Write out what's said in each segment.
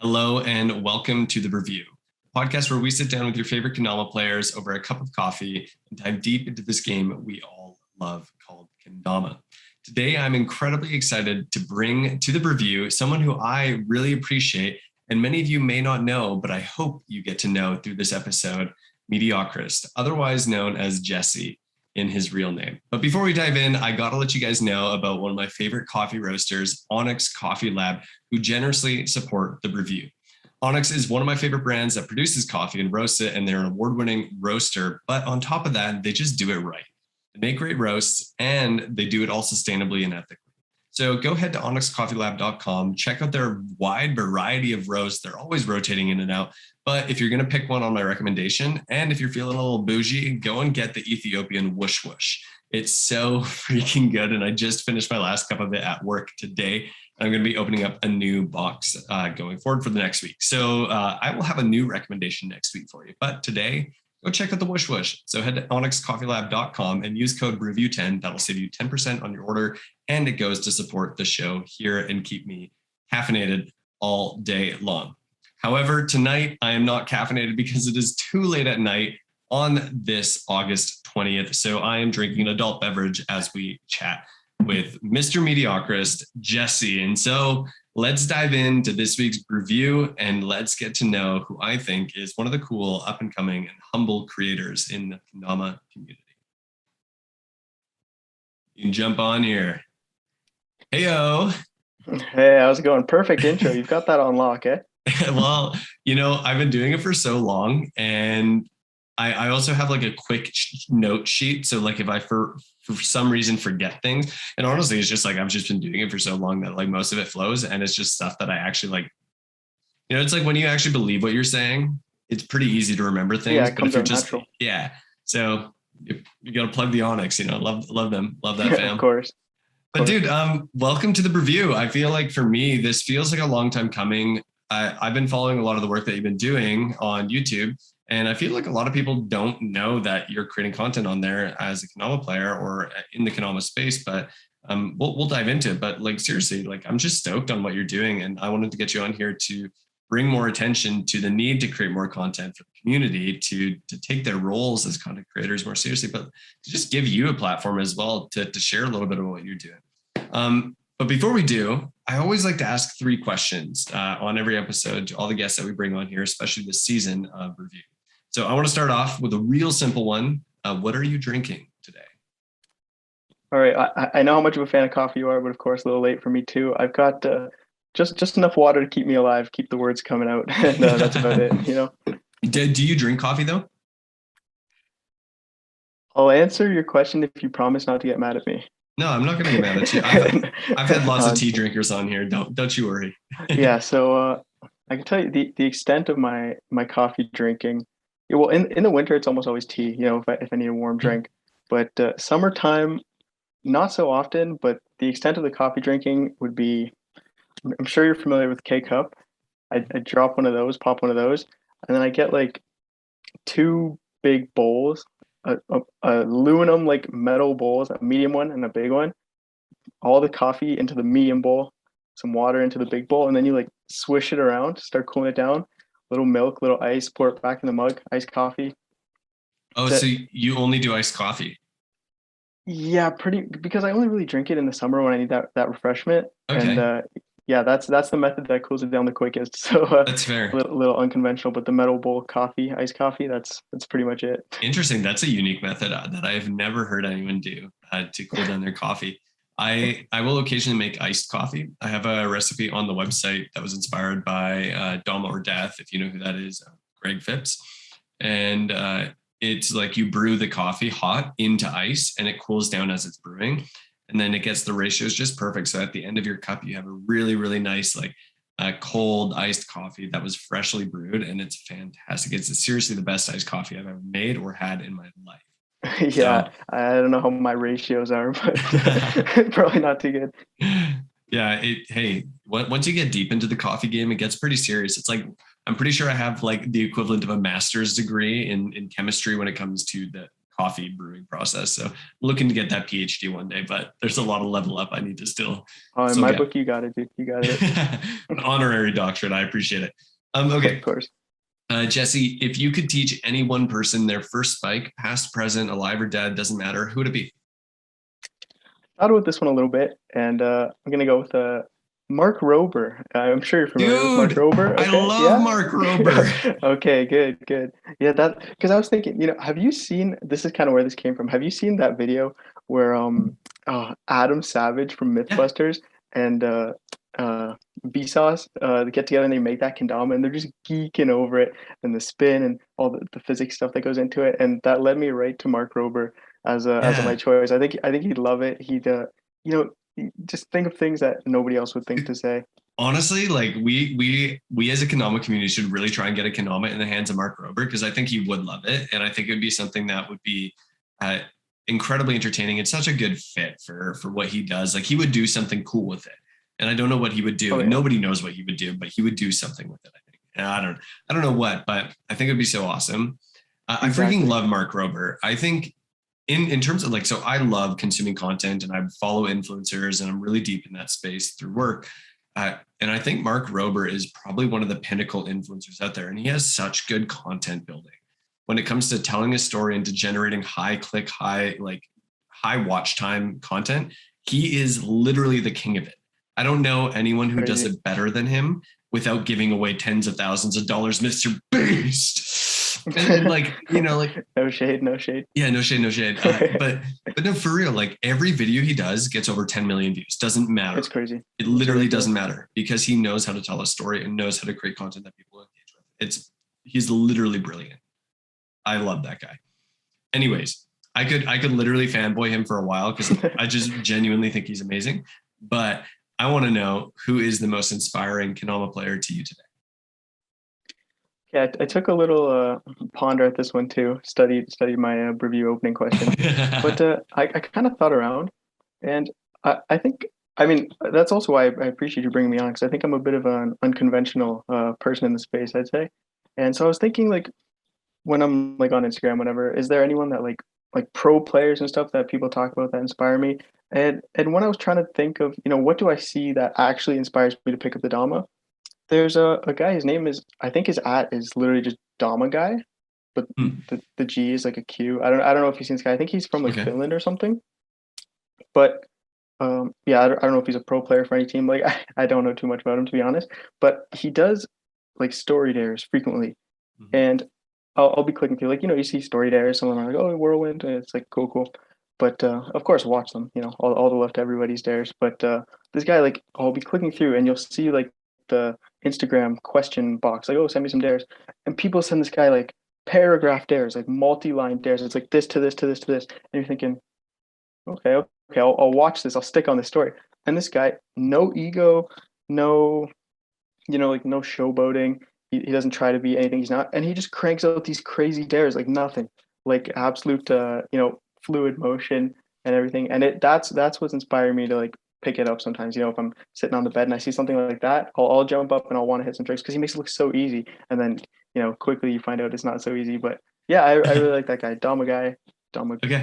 Hello and welcome to the Review, a podcast where we sit down with your favorite Kendama players over a cup of coffee and dive deep into this game we all love called Kendama. Today, I'm incredibly excited to bring to the Review someone who I really appreciate, and many of you may not know, but I hope you get to know through this episode, Mediochrist, otherwise known as Jesse in his real name. But before we dive in, I gotta let you guys know about one of my favorite coffee roasters, Onyx Coffee Lab, who generously support the Review. Onyx is one of my favorite brands that produces coffee and roasts it, and they're an award-winning roaster. But on top of that, they just do it right. They make great roasts, and they do it all sustainably and ethically. So go ahead to onyxcoffeelab.com, check out their wide variety of roasts. They're always rotating in and out. But if you're going to pick one on my recommendation, and if you're feeling a little bougie, go and get the Ethiopian Whoosh Whoosh. It's so freaking good. And I just finished my last cup of it at work today. I'm going to be opening up a new box going forward for the next week. So I will have a new recommendation next week for you. But today, go check out the Whoosh Whoosh. So head to onyxcoffeelab.com and use code BREWVIEW10. That'll save you 10% on your order. And it goes to support the show here and keep me caffeinated all day long. However, tonight I am not caffeinated because it is too late at night on this August 20th. So I am drinking an adult beverage as we chat with Mr. Mediocrist, Jesse. And so let's dive into this week's review and let's get to know who I think is one of the cool up and coming and humble creators in the Kendama community. You can jump on here. Heyo. Hey, how's it going? Perfect intro. You've got that on lock, eh? Well, I've been doing it for so long, and I also have like a quick note sheet. So like if I for some reason forget things, and honestly, it's just like I've just been doing it for so long that like most of it flows, and it's just stuff that I actually like. It's like when you actually believe what you're saying, it's pretty easy to remember things. Yeah, it but if you're just natural. Yeah, so you got to plug the Onyx. Love them, love that fam. Of course. But dude, welcome to the Review. I feel like for me, this feels like a long time coming. I've been following a lot of the work that you've been doing on YouTube, and I feel like a lot of people don't know that you're creating content on there as a Kendama player or in the Kendama space. But we'll dive into it. But like seriously, like I'm just stoked on what you're doing, and I wanted to get you on here to bring more attention to the need to create more content for the community, to take their roles as content creators more seriously, but to just give you a platform as well to share a little bit of what you're doing. But before we do, I always like to ask 3 questions on every episode to all the guests that we bring on here, especially this season of Review. So I want to start off with a real simple one. What are you drinking today? All right. I know how much of a fan of coffee you are, but of course, a little late for me too. I've got just enough water to keep me alive, keep the words coming out, and that's about it. Do you drink coffee though? I'll answer your question if you promise not to get mad at me. No, I'm not going to get mad at you. I've had lots of tea drinkers on here. Don't you worry. Yeah. So I can tell you the extent of my coffee drinking. Yeah, well, in the winter, it's almost always tea. If I need a warm drink, but summertime, not so often. But the extent of the coffee drinking would be. I'm sure you're familiar with K-Cup. I drop one of those, pop one of those, and then I get like 2 big bowls, a aluminum like metal bowls, a medium one and a big one. All the coffee into the medium bowl, some water into the big bowl, and then you like swish it around, start cooling it down. Little milk, little ice, pour it back in the mug, iced coffee. Oh, so you only do iced coffee? Yeah, because I only really drink it in the summer when I need that refreshment. Okay. And yeah, that's the method that cools it down the quickest. So that's fair. A little unconventional, but the metal bowl coffee, iced coffee, that's pretty much it. Interesting. That's a unique method that I've never heard anyone do to cool down their coffee. I will occasionally make iced coffee. I have a recipe on the website that was inspired by Dama or Death, if you know who that is, Greg Phipps. And it's like you brew the coffee hot into ice and it cools down as it's brewing. And then it gets the ratios just perfect. So at the end of your cup, you have a really, really nice, like cold iced coffee that was freshly brewed. And it's fantastic. It's seriously the best iced coffee I've ever made or had in my life. Yeah, so, I don't know how my ratios are, but probably not too good. Yeah. Once you get deep into the coffee game, it gets pretty serious. It's like, I'm pretty sure I have like the equivalent of a master's degree in chemistry when it comes to the coffee brewing process. So looking to get that PhD one day, but there's a lot of level up I need to still. In my book, you got it, dude. You got it. An honorary doctorate. I appreciate it. Okay. Of course. Jesse, if you could teach any one person their first spike, past, present, alive or dead, doesn't matter, who would it be? Thought about this one a little bit, and I'm gonna go with Mark Rober. I'm sure you're familiar with Mark Rober. Okay? I love Mark Rober. Okay, good. Yeah, that because I was thinking, have you seen? This is kind of where this came from. Have you seen that video where Adam Savage from MythBusters and Vsauce they get together and they make that kendama and they're just geeking over it and the spin and all the physics stuff that goes into it, and that led me right to Mark Rober as my choice. I think he'd love it. He'd just think of things that nobody else would think to say. Honestly, like we as a kendama community should really try and get a kendama in the hands of Mark Rober, because I think he would love it, and I think it would be something that would be incredibly entertaining. It's such a good fit for what he does. Like he would do something cool with it, and I don't know what he would do. Oh, yeah. Nobody knows what he would do, but he would do something with it. I think. And I don't know what, but I think it'd be so awesome. Exactly. I freaking love Mark Rober. I think. In terms of so I love consuming content and I follow influencers and I'm really deep in that space through work. And I think Mark Rober is probably one of the pinnacle influencers out there. And he has such good content building when it comes to telling a story and to generating high click, high watch time content. He is literally the king of it. I don't know anyone who does it better than him without giving away tens of thousands of dollars, Mr. Beast. And no shade. Yeah, no shade. But no, for real, like every video he does gets over 10 million views. Doesn't matter. It's crazy. It literally doesn't matter because he knows how to tell a story and knows how to create content that people engage with. He's literally brilliant. I love that guy. Anyways, I could literally fanboy him for a while because I just genuinely think he's amazing. But I want to know, who is the most inspiring kendama player to you today? Yeah, I took a little ponder at this one too. Studied my BREWVIEW opening question, but I kind of thought around, and I think that's also why I appreciate you bringing me on, because I think I'm a bit of an unconventional person in the space, I'd say. And so I was thinking, like, when I'm like on Instagram, whatever, is there anyone that like pro players and stuff that people talk about that inspire me? And when I was trying to think of, what do I see that actually inspires me to pick up the Dama? There's a guy, his name is, I think his @ is literally just Dama Guy, but the G is like a Q. I don't know if you've seen this guy. I think he's from like Finland or something. But yeah, I don't know if he's a pro player for any team. Like I don't know too much about him, to be honest. But he does like story dares frequently. Mm-hmm. And I'll be clicking through, like, you see story dares, some of them are like, oh, whirlwind, and it's like cool. But of course watch them, all the left to everybody's dares. But this guy, like, I'll be clicking through and you'll see like the Instagram question box, like, oh, send me some dares, and people send this guy like paragraph dares, like multi-line dares. It's like this to this to this to this, and you're thinking, okay, I'll watch this, I'll stick on this story. And this guy, no ego, no, like no showboating. He doesn't try to be anything he's not, and he just cranks out these crazy dares like nothing, like absolute fluid motion and everything. And that's what's inspiring me to like pick it up sometimes. If I'm sitting on the bed and I see something like that, I'll jump up and I'll want to hit some tricks because he makes it look so easy, and then quickly you find out it's not so easy. But yeah, I really like that guy, Dama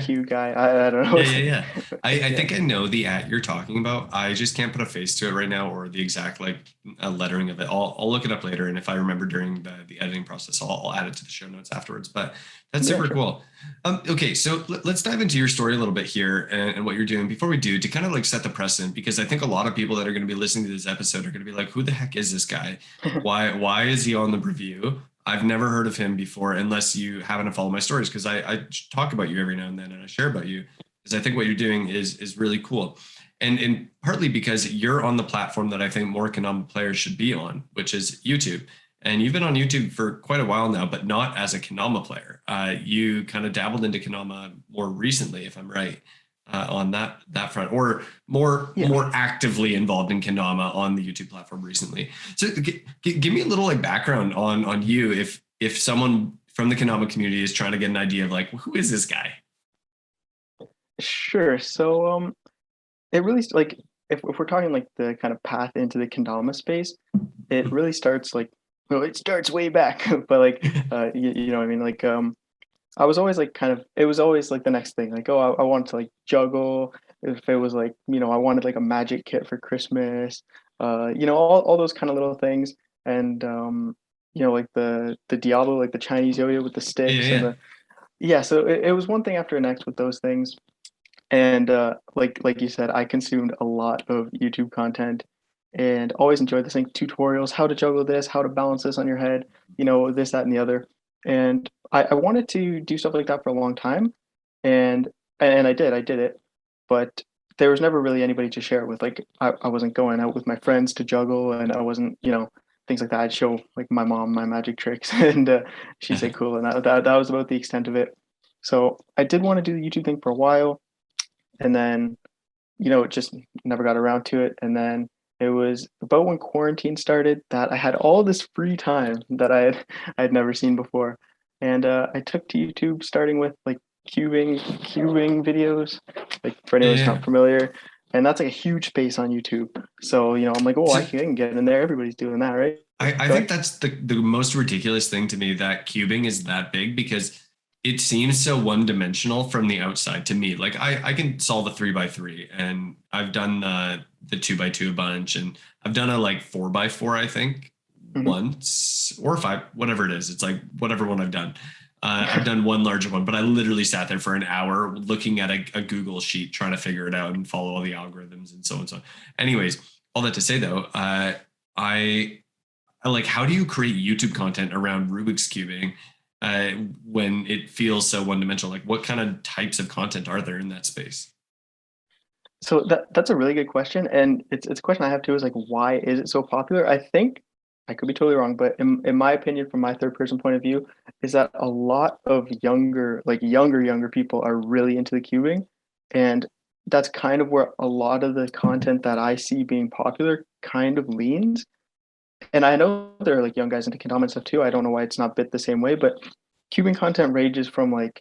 Q guy. I don't know. Yeah. I think I know the @ you're talking about. I just can't put a face to it right now, or the exact lettering of it. I'll look it up later, and if I remember during the editing process, I'll add it to the show notes afterwards. But that's super cool. Okay, so let's dive into your story a little bit here and what you're doing. Before we do, to kind of like set the precedent, because I think a lot of people that are going to be listening to this episode are going to be like, who the heck is this guy? Why is he on the BREWVIEW? I've never heard of him before, unless you happen to follow my stories, because I talk about you every now and then, and I share about you, because I think what you're doing is really cool. And partly because you're on the platform that I think more kendama players should be on, which is YouTube. And you've been on YouTube for quite a while now, but not as a kendama player. You kind of dabbled into kendama more recently, if I'm right, on that front, or more actively involved in kendama on the YouTube platform recently. So give me a little like background on you, if someone from the kendama community is trying to get an idea of like, who is this guy? Sure. So it really, like, if we're talking like the kind of path into the kendama space, it really starts like, well, it starts way back, but like you know what I mean, like I was always like it was always like the next thing. Like, oh, I wanted to like juggle. If it was like, I wanted like a magic kit for Christmas, all those kind of little things. And like the Diablo, like the Chinese yo-yo with the Yeah, sticks and yeah. the yeah, so it was one thing after the next with those things. And like you said, I consumed a lot of YouTube content and always enjoyed this like tutorials, how to juggle this, how to balance this on your head, this, that, and the other. And I wanted to do stuff like that for a long time. And I did it, but there was never really anybody to share it with. Like I wasn't going out with my friends to juggle and I wasn't, things like that. I'd show like my mom my magic tricks and she'd say cool. And that was about the extent of it. So I did want to do the YouTube thing for a while and then just never got around to it. And then it was about when quarantine started that I had all this free time that I had never seen before, and I took to YouTube starting with like cubing videos, like for Yeah, anyone who's yeah. not familiar. And that's like a huge space on YouTube. So, I'm like, oh, So I can get in there. Everybody's doing that, right? I Go think ahead. that's the most ridiculous thing to me, that cubing is that big, because it seems so one dimensional from the outside to me. Like I can solve a 3x3, and I've done the 2x2 a bunch, and I've done a like 4x4, I think, Mhm. once or five, whatever it is. It's like whatever one I've done. I've done one larger one, but I literally sat there for an hour looking at a Google sheet trying to figure it out and follow all the algorithms and so and so. Anyways, all that to say though, I like, how do you create YouTube content around Rubik's cubing uh, when it feels so one dimensional? Like, what kind of types of content are there in that space? So that's a really good question, and it's a question I have too. Is like, why is it so popular? I think I could be totally wrong, but in my opinion, from my third person point of view, is that a lot of younger people are really into the cubing, and that's kind of where a lot of the content that I see being popular kind of leans. And I know there are like young guys into kendama and stuff too. I don't know why it's not bit the same way, but cubing content ranges from like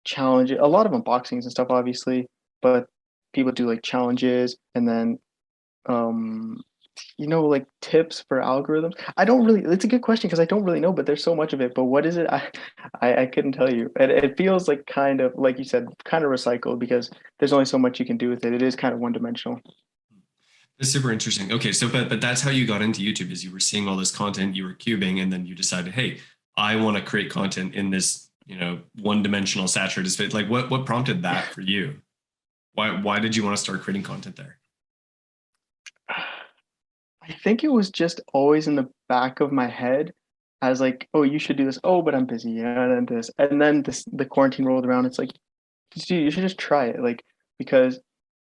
challenges, a lot of unboxings and stuff, obviously, but people do like challenges and then um like tips for algorithms. I don't really, it's a good question because I don't really know, but there's so much of it. But what is it? I couldn't tell you. It feels like kind of like you said, kind of recycled because there's only so much you can do with it. It is kind of one dimensional. That's super interesting. Okay, so but that's how you got into YouTube, is you were seeing all this content, you were cubing, and then you decided, hey, I want to create content in this, one dimensional saturated space. Like, what prompted that for you? Why did you want to start creating content there? I think it was just always in the back of my head as like, oh, you should do this. Oh, but I'm busy. Yeah, and then this. And then the quarantine rolled around. It's like, dude, you should just try it. Like, because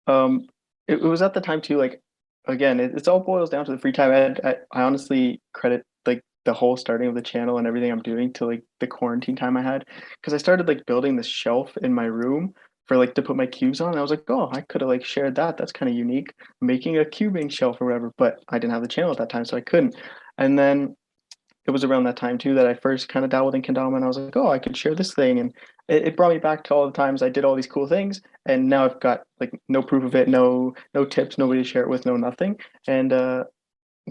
um it was at the time too, like again, it's all boils down to the free time. I honestly credit like the whole starting of the channel and everything I'm doing to like the quarantine time I had because I started like building this shelf in my room for like to put my cubes on. And I was like, oh, I could have like shared that. That's kind of unique, making a cubing shelf or whatever. But I didn't have the channel at that time, so I couldn't. And then it was around that time too that I first kind of dabbled in kendama, and I was like, oh, I could share this thing, and it brought me back to all the times I did all these cool things, and now I've got like no proof of it, no tips, nobody to share it with, no nothing, and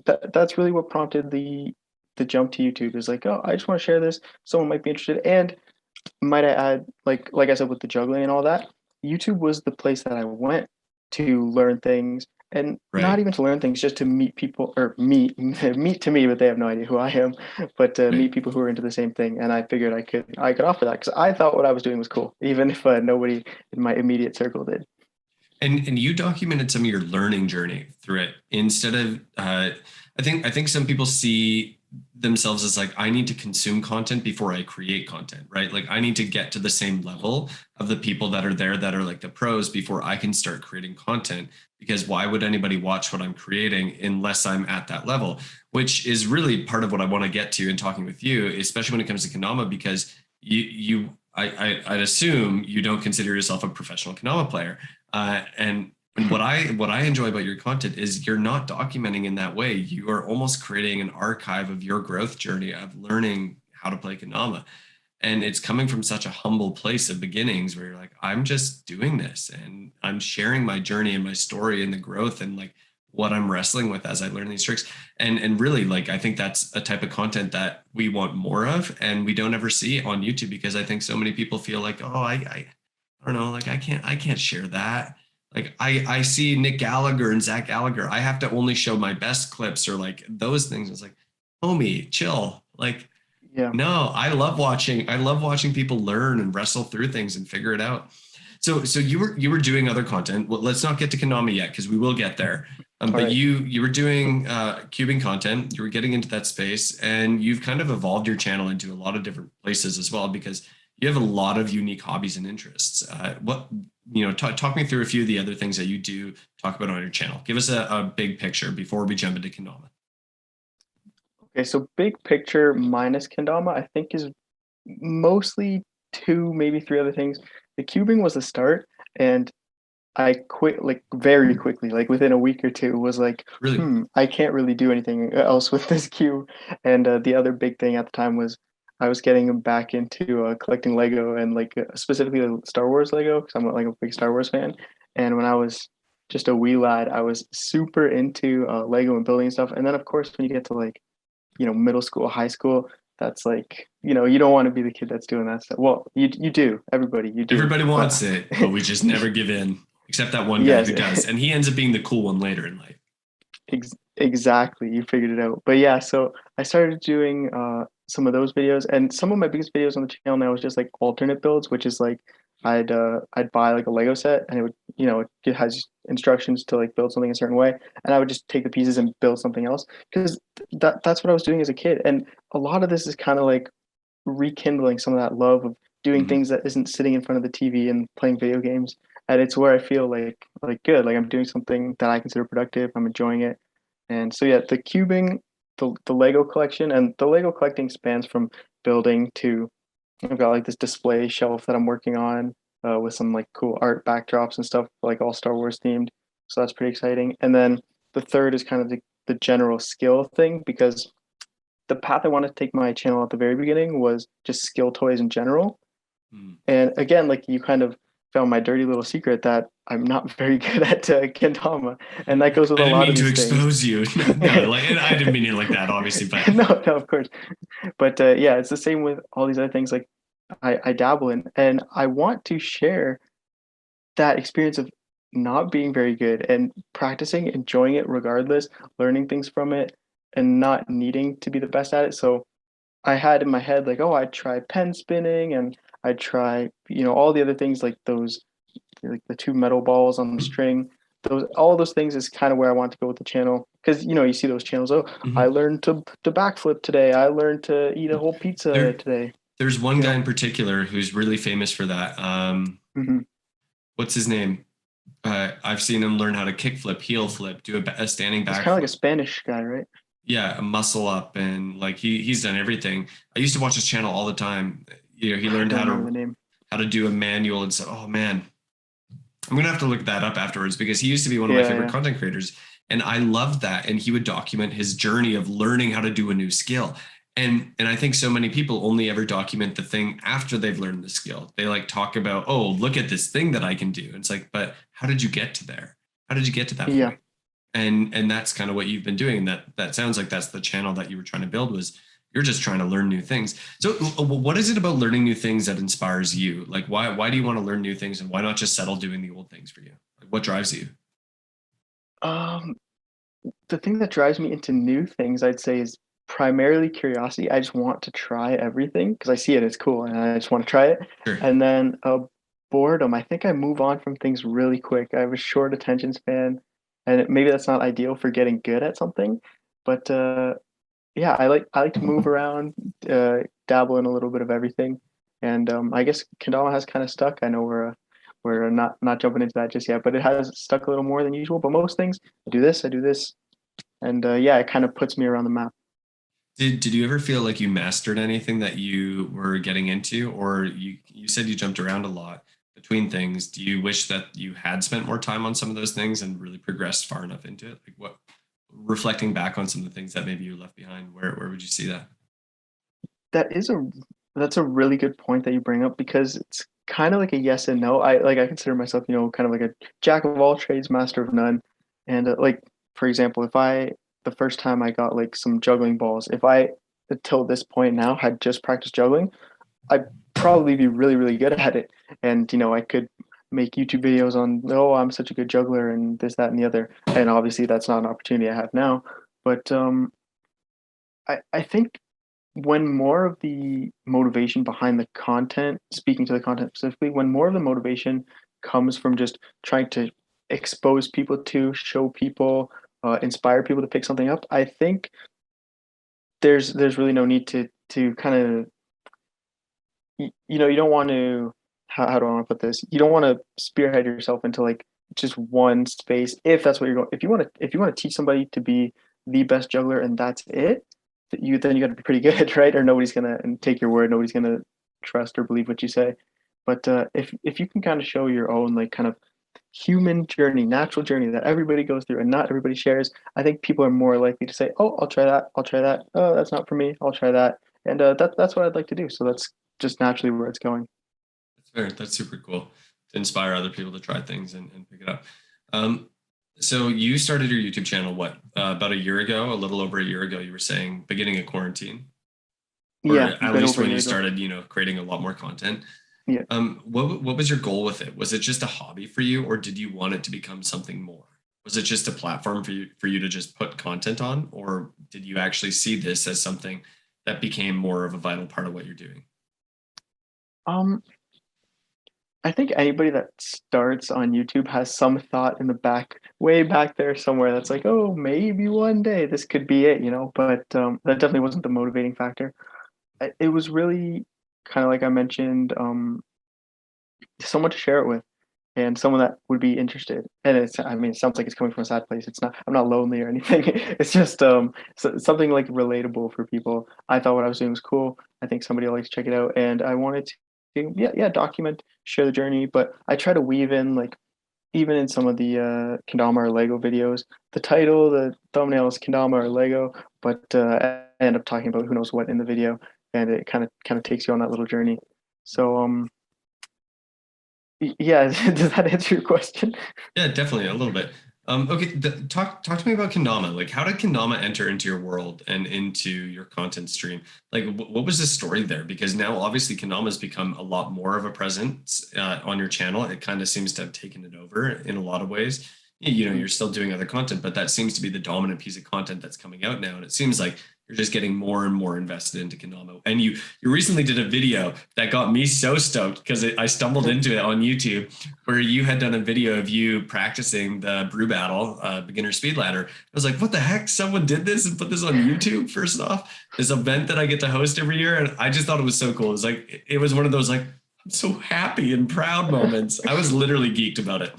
that's really what prompted the jump to YouTube. Is like, oh, I just want to share this, someone might be interested, and might I add, like I said with the juggling and all that, YouTube was the place that I went to learn things, and not Right, even to learn things, just to meet people or meet meet to me, but they have no idea who I am, but to right. meet people who are into the same thing. And I figured I could offer that because I thought what I was doing was cool, even if nobody in my immediate circle did. And you documented some of your learning journey through it, instead of I think some people see themselves as like, I need to consume content before I create content, right? Like, I need to get to the same level of the people that are there, that are like the pros, before I can start creating content, because why would anybody watch what I'm creating unless I'm at that level? Which is really part of what I want to get to in talking with you, especially when it comes to kendama, because I'd assume you don't consider yourself a professional kendama player. And what I enjoy about your content is you're not documenting in that way. You are almost creating an archive of your growth journey of learning how to play kendama. And it's coming from such a humble place of beginnings, where you're like, I'm just doing this and I'm sharing my journey and my story and the growth, and like what I'm wrestling with as I learn these tricks. And really, like, I think that's a type of content that we want more of, and we don't ever see on YouTube, because I think so many people feel like, oh, I don't know, like I can't share that. Like I see Nick Gallagher and Zach Gallagher. I have to only show my best clips or like those things. It's like, homie, chill. Like, Yeah. no, I love watching people learn and wrestle through things and figure it out. So you were doing other content. Well, let's not get to Kendama yet, because we will get there. But Right. you were doing cubing content. You were getting into that space, and you've kind of evolved your channel into a lot of different places as well, because you have a lot of unique hobbies and interests. What talk me through a few of the other things that you do talk about on your channel. Give us a big picture before we jump into Kendama. Okay, so big picture minus kendama, I think, is mostly two, maybe three other things. The cubing was the start, and I quit like very quickly, like within a week or two, was like, Really? I can't really do anything else with this cube. And the other big thing at the time was I was getting back into collecting Lego, and like specifically the Star Wars Lego, because I'm like a big Star Wars fan. And when I was just a wee lad, I was super into Lego and building stuff. And then of course, when you get to like middle school, high school, that's like, you don't want to be the kid that's doing that stuff. Well, you do, everybody, you do. Everybody wants it, but we just never give in, except that one guy Yes, who does. And he ends up being the cool one later in life. exactly. You figured it out. But yeah, so I started doing some of those videos, and some of my biggest videos on the channel now is just like alternate builds, which is like I'd buy like a Lego set, and it would it has instructions to like build something a certain way, and I would just take the pieces and build something else, because that's what I was doing as a kid. And a lot of this is kind of like rekindling some of that love of doing Mhm. things that isn't sitting in front of the TV and playing video games. And it's where I feel like good, like I'm doing something that I consider productive. I'm enjoying it. And so yeah, the cubing, the Lego collection, and the Lego collecting spans from building to I've got like this display shelf that I'm working on with some like cool art backdrops and stuff, like all Star Wars themed. So that's pretty exciting. And then the third is kind of the general skill thing, because the path I wanted to take my channel at the very beginning was just skill toys in general. Mm. And again, like you kind of found my dirty little secret that I'm not very good at kendama, and that goes with I a didn't lot mean of to these things. expose you. No, like I didn't mean it like that, obviously, but No, no, of course. But yeah, it's the same with all these other things. Like I dabble in, and I want to share that experience of not being very good and practicing, enjoying it regardless, learning things from it, and not needing to be the best at it. So I had in my head like, oh, I'd try pen spinning, and I'd try, all the other things like those, like the two metal balls on the string. All those things is kind of where I want to go with the channel, because you see those channels. Oh, I Mhm. learned to backflip today. I learned to eat a whole pizza there today. there's one You guy know, in particular who's really famous for that. hmm What's his name? I've seen him learn how to kick flip, heel flip, do a standing he's kind of like a backflip. Spanish guy, right? Yeah, a muscle up, and like he's done everything. I used to watch his channel all the time. He I learned don't remember the name. how to do a manual and stuff. Oh man, I'm gonna have to look that up afterwards, because he used to be one of my Yeah, favorite yeah, content creators, and I loved that. And he would document his journey of learning how to do a new skill. And I think so many people only ever document the thing after they've learned the skill. They like talk about, oh, look at this thing that I can do. And it's like, but how did you get to there? How did you get to that yeah. point? And that's kind of what you've been doing. That sounds like that's the channel that you were trying to build, was you're just trying to learn new things. So what is it about learning new things that inspires you? Like why do you want to learn new things, and why not just settle doing the old things for you? Like what drives you? Um, the thing that drives me into new things, I'd say, is primarily curiosity. I just want to try everything because I see it as cool, and I just want to try it. Sure. And then boredom. I think I move on from things really quick. I have a short attention span, and maybe that's not ideal for getting good at something. But yeah, I like to move around, dabble in a little bit of everything. And I guess Kendama has kind of stuck. I know we're not jumping into that just yet, but it has stuck a little more than usual. But most things, I do this, and yeah, it kind of puts me around the map. Did you ever feel like you mastered anything that you were getting into, or you said you jumped around a lot between things? Do you wish that you had spent more time on some of those things and really progressed far enough into it? Like what, reflecting back on some of the things that maybe you left behind, where would you see that? That is a that's a really good point that you bring up, because it's kind of like a yes and no. I consider myself, kind of like a jack of all trades, master of none, and like for example, if I the first time I got like some juggling balls, if I until this point now had just practiced juggling, I'd probably be really, really good at it. And, I could make YouTube videos on, oh, I'm such a good juggler and this, that, and the other. And obviously that's not an opportunity I have now. But I think when more of the motivation behind the content, speaking to the content specifically, when more of the motivation comes from just trying to expose people to, show people, inspire people to pick something up, I think there's really no need to kind of you don't want to how do I want to put this? You don't want to spearhead yourself into like just one space if that's what you're going. If you want to teach somebody to be the best juggler and that's it, then you got to be pretty good, right? Or nobody's gonna and take your word. Nobody's gonna trust or believe what you say. But if you can kind of show your own like kind of human journey, natural journey that everybody goes through and not everybody shares, I think people are more likely to say, "Oh, I'll try that. I'll try that. Oh, that's not for me. I'll try that." And that's what I'd like to do. So that's just naturally where it's going. That's fair. That's super cool to inspire other people to try things and pick it up. Um, so you started your YouTube channel, what, about a year ago, a little over a year ago, you were saying, beginning of quarantine, or Yeah, a at bit least over a when year you ago. started, creating a lot more content. Yeah. What was your goal with it? Was it just a hobby for you, or did you want it to become something more? Was it just a platform for you to just put content on, or did you actually see this as something that became more of a vital part of what you're doing? Um, I think anybody that starts on YouTube has some thought in the back, way back there somewhere that's like, oh, maybe one day this could be it. But that definitely wasn't the motivating factor. It was really kind of like I mentioned, someone to share it with and someone that would be interested. And I mean, it sounds like it's coming from a sad place. It's not, I'm not lonely or anything. It's just something like relatable for people. I thought what I was doing was cool. I think somebody will like to check it out. And I wanted to, yeah, yeah, document, share the journey. But I try to weave in like, even in some of the Kendama or Lego videos, the title, the thumbnail is Kendama or Lego, but I end up talking about who knows what in the video, and it kind of takes you on that little journey. So yeah, does that answer your question? Yeah, definitely a little bit. Okay, talk to me about Kendama. Like, how did Kendama enter into your world and into your content stream? Like, what was the story there? Because now, obviously, Kendama has become a lot more of a presence on your channel. It kind of seems to have taken it over in a lot of ways. You're still doing other content, but that seems to be the dominant piece of content that's coming out now. And it seems like you're just getting more and more invested into Kendama. And you recently did a video that got me so stoked because I stumbled into it on YouTube, where you had done a video of you practicing the brew battle, beginner speed ladder. I was like, what the heck? Someone did this and put this on YouTube, first off. This event that I get to host every year. And I just thought it was so cool. It was like, it was one of those like, I'm so happy and proud moments. I was literally geeked about it.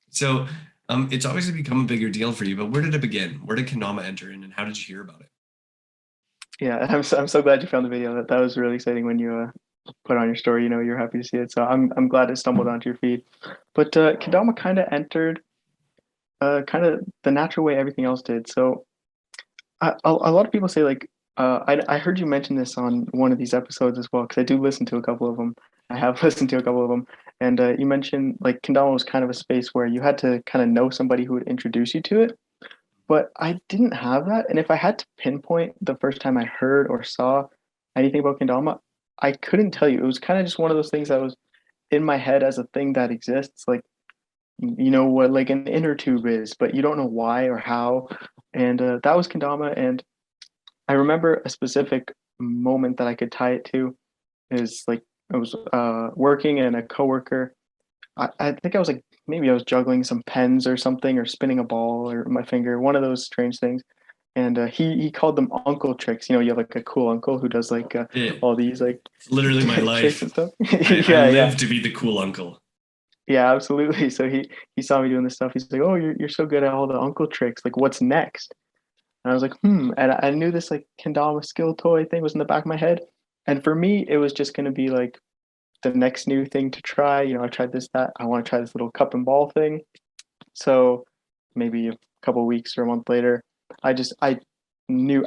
So it's obviously become a bigger deal for you, but where did it begin? Where did Kendama enter in and how did you hear about it? Yeah, I'm so glad you found the video. That was really exciting when you put on your story. You're happy to see it. So I'm glad it stumbled onto your feed. But Kendama kind of entered kind of the natural way everything else did. So a lot of people say like I heard you mention this on one of these episodes as well because I do listen to a couple of them. I have listened to a couple of them, and you mentioned like Kendama was kind of a space where you had to kind of know somebody who would introduce you to it. But I didn't have that, and if I had to pinpoint the first time I heard or saw anything about Kendama, I couldn't tell you. It was kind of just one of those things that was in my head as a thing that exists, like you know what like an inner tube is, but you don't know why or how. And that was Kendama, and I remember a specific moment that I could tie it to is like I was working and a coworker. I think I was like maybe I was juggling some pens or something or spinning a ball or my finger, one of those strange things. And he called them uncle tricks. You have like a cool uncle who does like It, all these like it's literally my tricks life. and stuff. I Yeah, yeah, live to be the cool uncle. yeah, absolutely. So he saw me doing this stuff. He's like, "Oh, you're so good at all the uncle tricks. Like, what's next?" And I was like, "Hmm." And I knew this like kendama skill toy thing was in the back of my head. And for me, it was just gonna be like the next new thing to try. I tried this, that. I want to try this little cup and ball thing. So maybe a couple weeks or a month later, I knew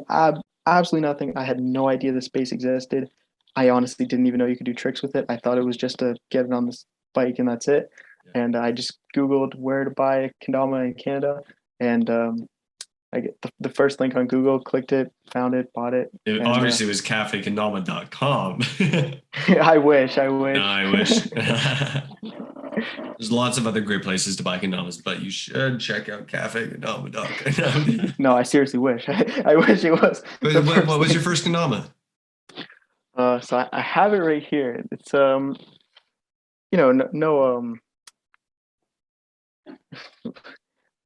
absolutely nothing. I had no idea the space existed. I honestly didn't even know you could do tricks with it. I thought it was just to get it on this bike and that's it. Yeah. And I just Googled where to buy a kendama in Canada, and I get the first link on Google, clicked it, found it, bought it. It And obviously was cafekendama.com. I wish. No, I wish. There's lots of other great places to buy kendamas, but you should check out cafekendama.com. No, I seriously wish. I wish it was. What was your first kendama? So I have it right here. It's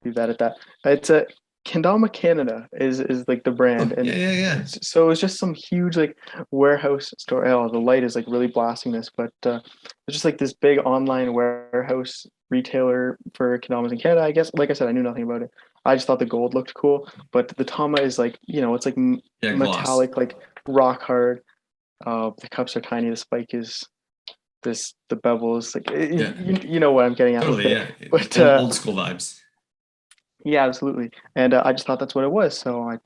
leave that at that. It's a Kendama Canada is like the brand, and Yeah. so it was just some huge like warehouse store. Oh, the light is like really blasting this, but it's just like this big online warehouse retailer for kendamas in Canada. I guess, like I said, I knew nothing about it. I just thought the gold looked cool, but the tama is like it's like metallic, like rock hard. The cups are tiny. The spike is the bevel is like you know what I'm getting at. Totally, yeah. But old school vibes. Yeah, absolutely. And I just thought that's what it was. So I,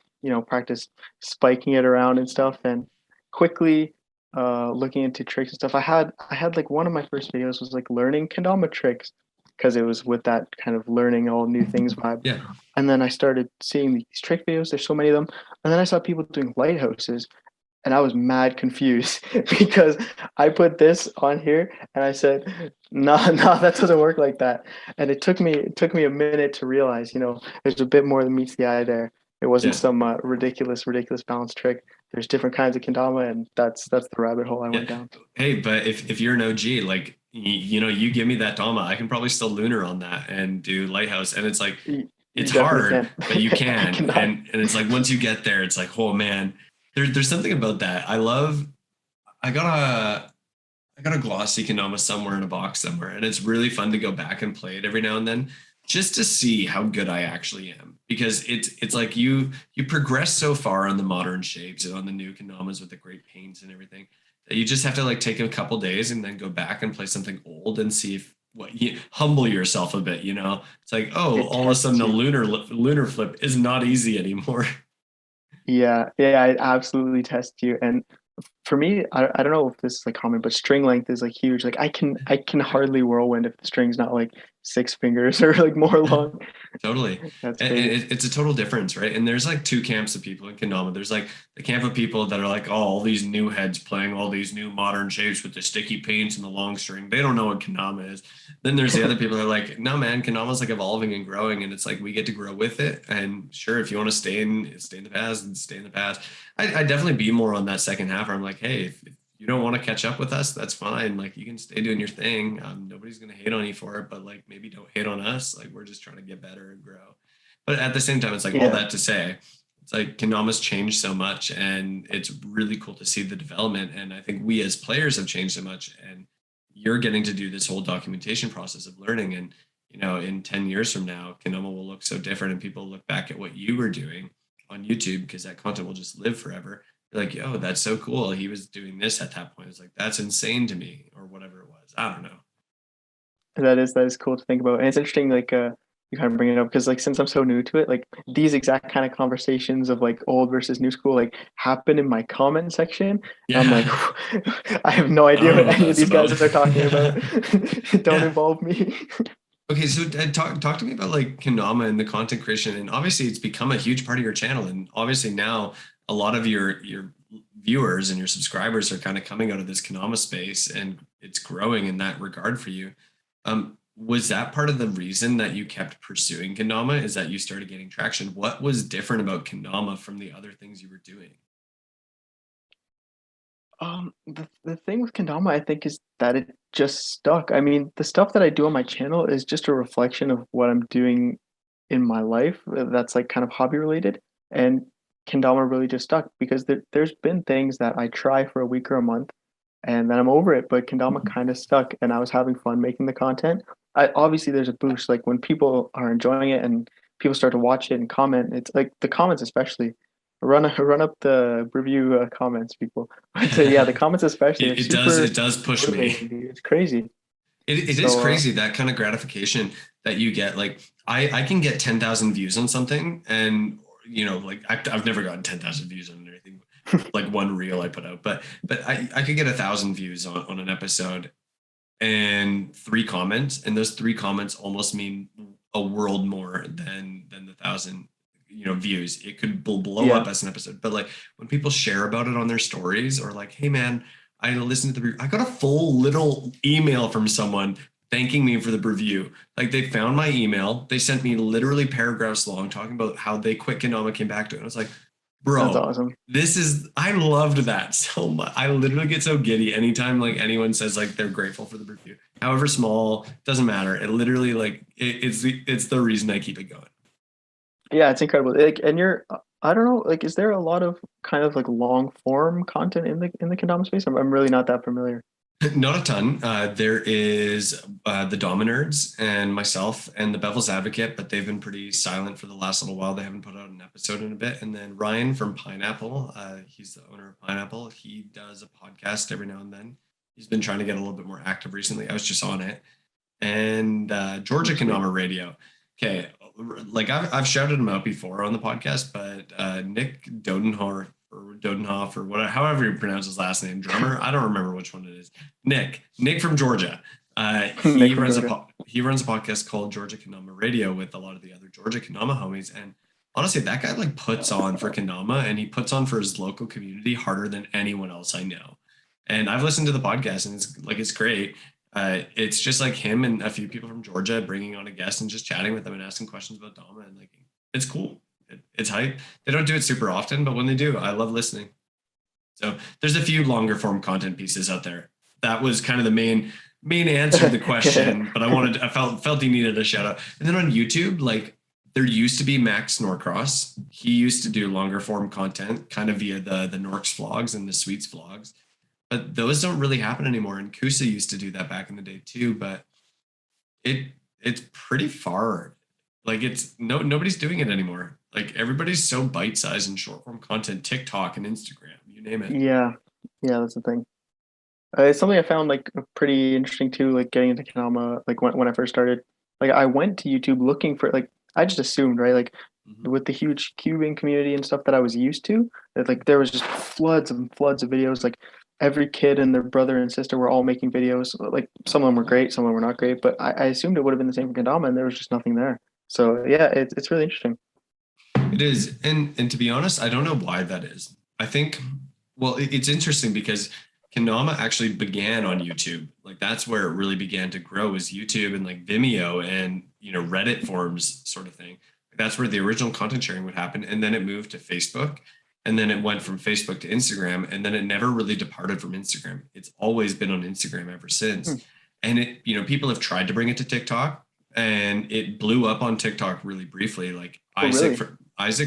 practiced spiking it around and stuff, and quickly looking into tricks and stuff. I had like one of my first videos was like learning kendama tricks because it was with that kind of learning all new things vibe. Yeah. And then I started seeing these trick videos. There's so many of them. And then I saw people doing lighthouses, and I was mad confused because I put this on here and I said, no, that doesn't work like that. And it took me a minute to realize, there's a bit more than meets the eye there. It wasn't some ridiculous balance trick. There's different kinds of kendama, and that's the rabbit hole I went down. Hey, but if you're an OG, like you give me that tama, I can probably still lunar on that and do lighthouse, and it's like it's hard, but you can, and it's like once you get there, it's like, oh man. There's something about that. I got a glossy kendama somewhere in a box somewhere, and it's really fun to go back and play it every now and then just to see how good I actually am, because it's like you progress so far on the modern shapes and on the new kendamas with the great paints and everything that you just have to like take a couple days and then go back and play something old and see if you humble yourself a bit. It's like, oh, all of a sudden the lunar flip is not easy anymore. Yeah, I absolutely test you. And for me, I don't know if this is like common, but string length is like huge. Like I can hardly whirlwind if the string's not like 6 fingers or like more long. Totally. And it's a total difference, right? And there's like two camps of people in kendama. There's like the camp of people that are like, oh, all these new heads playing all these new modern shapes with the sticky paints and the long string. They don't know what kendama is. Then there's the other people that are like, no, man, kendama's like evolving and growing, and it's like we get to grow with it. And sure, if you want to stay in the past and stay in the past, I definitely be more on that second half where I'm like, hey, if you don't want to catch up with us, that's fine. Like you can stay doing your thing. Nobody's going to hate on you for it, but like maybe don't hate on us. Like we're just trying to get better and grow. But at the same time, it's like all that to say, it's like kendama's changed so much, and it's really cool to see the development. And I think we as players have changed so much, and you're getting to do this whole documentation process of learning. And, in 10 years from now, kendama will look so different, and people look back at what you were doing on YouTube because that content will just live forever. Like, yo, that's so cool. He was doing this at that point. It's like, that's insane to me, or whatever it was. I don't know. That is cool to think about. And it's interesting, like, you kind of bring it up because, like, since I'm so new to it, like these exact kind of conversations of like old versus new school, like happen in my comment section. Yeah. I'm like, I have no idea what any of these guys are talking about. Don't involve me. Okay, so talk to me about like kendama and the content creation. And obviously it's become a huge part of your channel. And obviously now a lot of your viewers and your subscribers are kind of coming out of this kendama space, and it's growing in that regard for you. Was that part of the reason that you kept pursuing kendama, is that you started getting traction? What was different about kendama from the other things you were doing? The thing with kendama, I think, is that it just stuck. I mean, the stuff that I do on my channel is just a reflection of what I'm doing in my life that's like kind of hobby related. And kendama really just stuck because there's been things that I try for a week or a month and then I'm over it, but kendama kind of stuck, and I was having fun making the content. Obviously there's a boost, like when people are enjoying it and people start to watch it and comment. It's like the comments, especially run up the review comments, people. But yeah, the comments especially. It does push me. It's crazy. It is crazy, that kind of gratification that you get. Like I can get 10,000 views on something, and like I've never gotten 10,000 views on anything, like one reel I put out, but I could get 1,000 views on an episode and 3 comments, and those 3 comments almost mean a world more than the 1,000. views. It could blow up as an episode. But like when people share about it on their stories, or like, hey man, I listened to I got a full little email from someone thanking me for the review. Like they found my email. They sent me literally paragraphs long talking about how they quit Kendama, came back to it. And I was like, bro, that's awesome. I loved that so much. I literally get so giddy anytime like anyone says like they're grateful for the review, however small, doesn't matter. It literally like it's the reason I keep it going. Yeah, it's incredible. Like, and I don't know, like, is there a lot of kind of like long form content in the Kendama space? I'm really not that familiar. Not a ton. There is the Dominerds and myself and the Bevel's Advocate, but they've been pretty silent for the last little while. They haven't put out an episode in a bit. And then Ryan from Pineapple, he's the owner of Pineapple. He does a podcast every now and then. He's been trying to get a little bit more active recently. I was just on it. And Georgia Kendama Radio. Okay, like I've shouted him out before on the podcast, but Nick Dodenhoff or whatever, however you pronounce his last name, drummer. I don't remember which one it is. Nick from Georgia. He runs a podcast called Georgia Kendama Radio with a lot of the other Georgia Kendama homies. And honestly, that guy like puts on for Kendama, and he puts on for his local community harder than anyone else I know. And I've listened to the podcast, and it's great. It's just like him and a few people from Georgia bringing on a guest and just chatting with them and asking questions about Dama, and like it's cool. It's hype. They don't do it super often, but when they do, I love listening. So there's a few longer form content pieces out there. That was kind of the main answer to the question, but I felt he needed a shout out. And then on YouTube, like there used to be Max Norcross. He used to do longer form content kind of via the Norks vlogs and the Sweets vlogs, but those don't really happen anymore. And Kusa used to do that back in the day too, but it's pretty far. Like nobody's doing it anymore. Like everybody's so bite-sized and short-form content, TikTok and Instagram, you name it. Yeah, that's the thing. It's something I found like pretty interesting too, like getting into Kendama, like when I first started. Like I went to YouTube looking for like I just assumed, right? Like with the huge cubing community and stuff that I was used to, that like there was just floods and floods of videos. Like every kid and their brother and sister were all making videos. Like some of them were great, some of them were not great, but I assumed it would have been the same for Kendama, and there was just nothing there. So yeah, it's really interesting. It is. And to be honest, I don't know why that is. I think, well, it's interesting because Kendama actually began on YouTube. Like that's where it really began to grow, is YouTube and like Vimeo and, Reddit forums sort of thing. That's where the original content sharing would happen. And then it moved to Facebook, and then it went from Facebook to Instagram, and then it never really departed from Instagram. It's always been on Instagram ever since. And it, people have tried to bring it to TikTok, and it blew up on TikTok really briefly. Like Isaac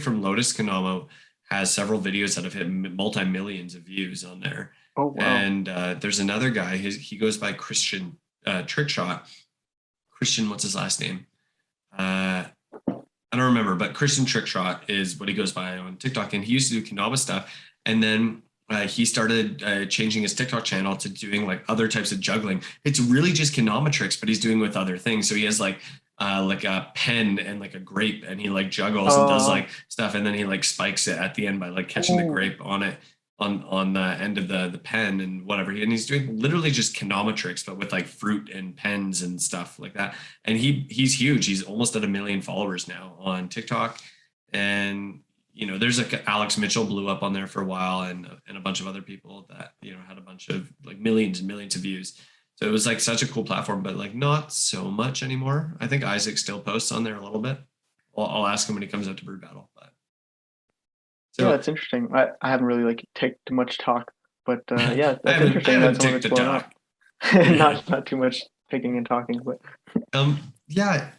from Lotus Kendama has several videos that have hit multi-millions of views on there. Oh, wow. And there's another guy, he goes by Christian Trickshot. Christian, what's his last name? I don't remember, but Christian Trickshot is what he goes by on TikTok. And he used to do Kendama stuff. And then he started changing his TikTok channel to doing like other types of juggling. It's really just Kendama tricks, but he's doing with other things. So he has like a pen and like a grape, and he like juggles and does like stuff, and then he like spikes it at the end by like catching the grape on it on the end of the pen and whatever. And he's doing literally just Kendama tricks, but with like fruit and pens and stuff like that. And he's huge. He's almost at 1 million followers now on TikTok. And there's like Alex Mitchell blew up on there for a while, and a bunch of other people that had a bunch of like millions and millions of views. So it was like such a cool platform, but like not so much anymore. I think Isaac still posts on there a little bit. I'll ask him when he comes out to Brew Battle. But yeah, that's interesting. I haven't really like taken much talk, but yeah, that's interesting. That's one that's blown up. not too much picking and talking, but yeah,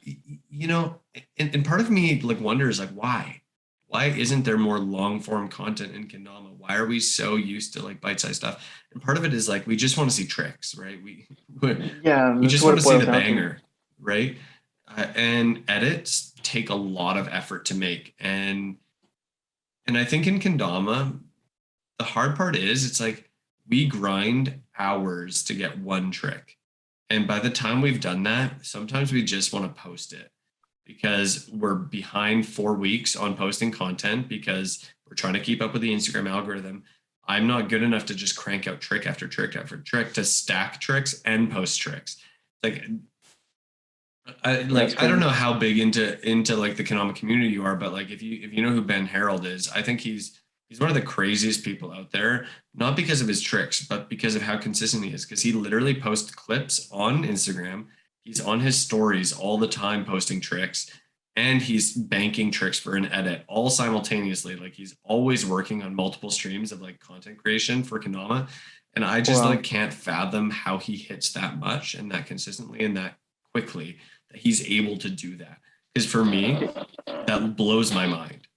and part of me like wonders like why isn't there more long form content in Kendama? Why are we so used to like bite-sized stuff? And part of it is like we just want to see tricks, right? We just want to see the banger, right? And edits take a lot of effort to make, and I think in Kendama, the hard part is it's like we grind hours to get one trick, and by the time we've done that, sometimes we just want to post it, because we're behind 4 weeks on posting content because we're trying to keep up with the Instagram algorithm. I'm not good enough to just crank out trick after trick after trick to stack tricks and post tricks. Like I don't know how big into like the Kendama community you are, but like if you know who Ben Harold is, I think he's one of the craziest people out there, not because of his tricks, but because of how consistent he is. Because he literally posts clips on Instagram. He's on his stories all the time posting tricks, and he's banking tricks for an edit all simultaneously. Like he's always working on multiple streams of like content creation for Kendama. And I just Wow. like can't fathom how he hits that much and that consistently and that quickly that he's able to do that. Because for me, that blows my mind.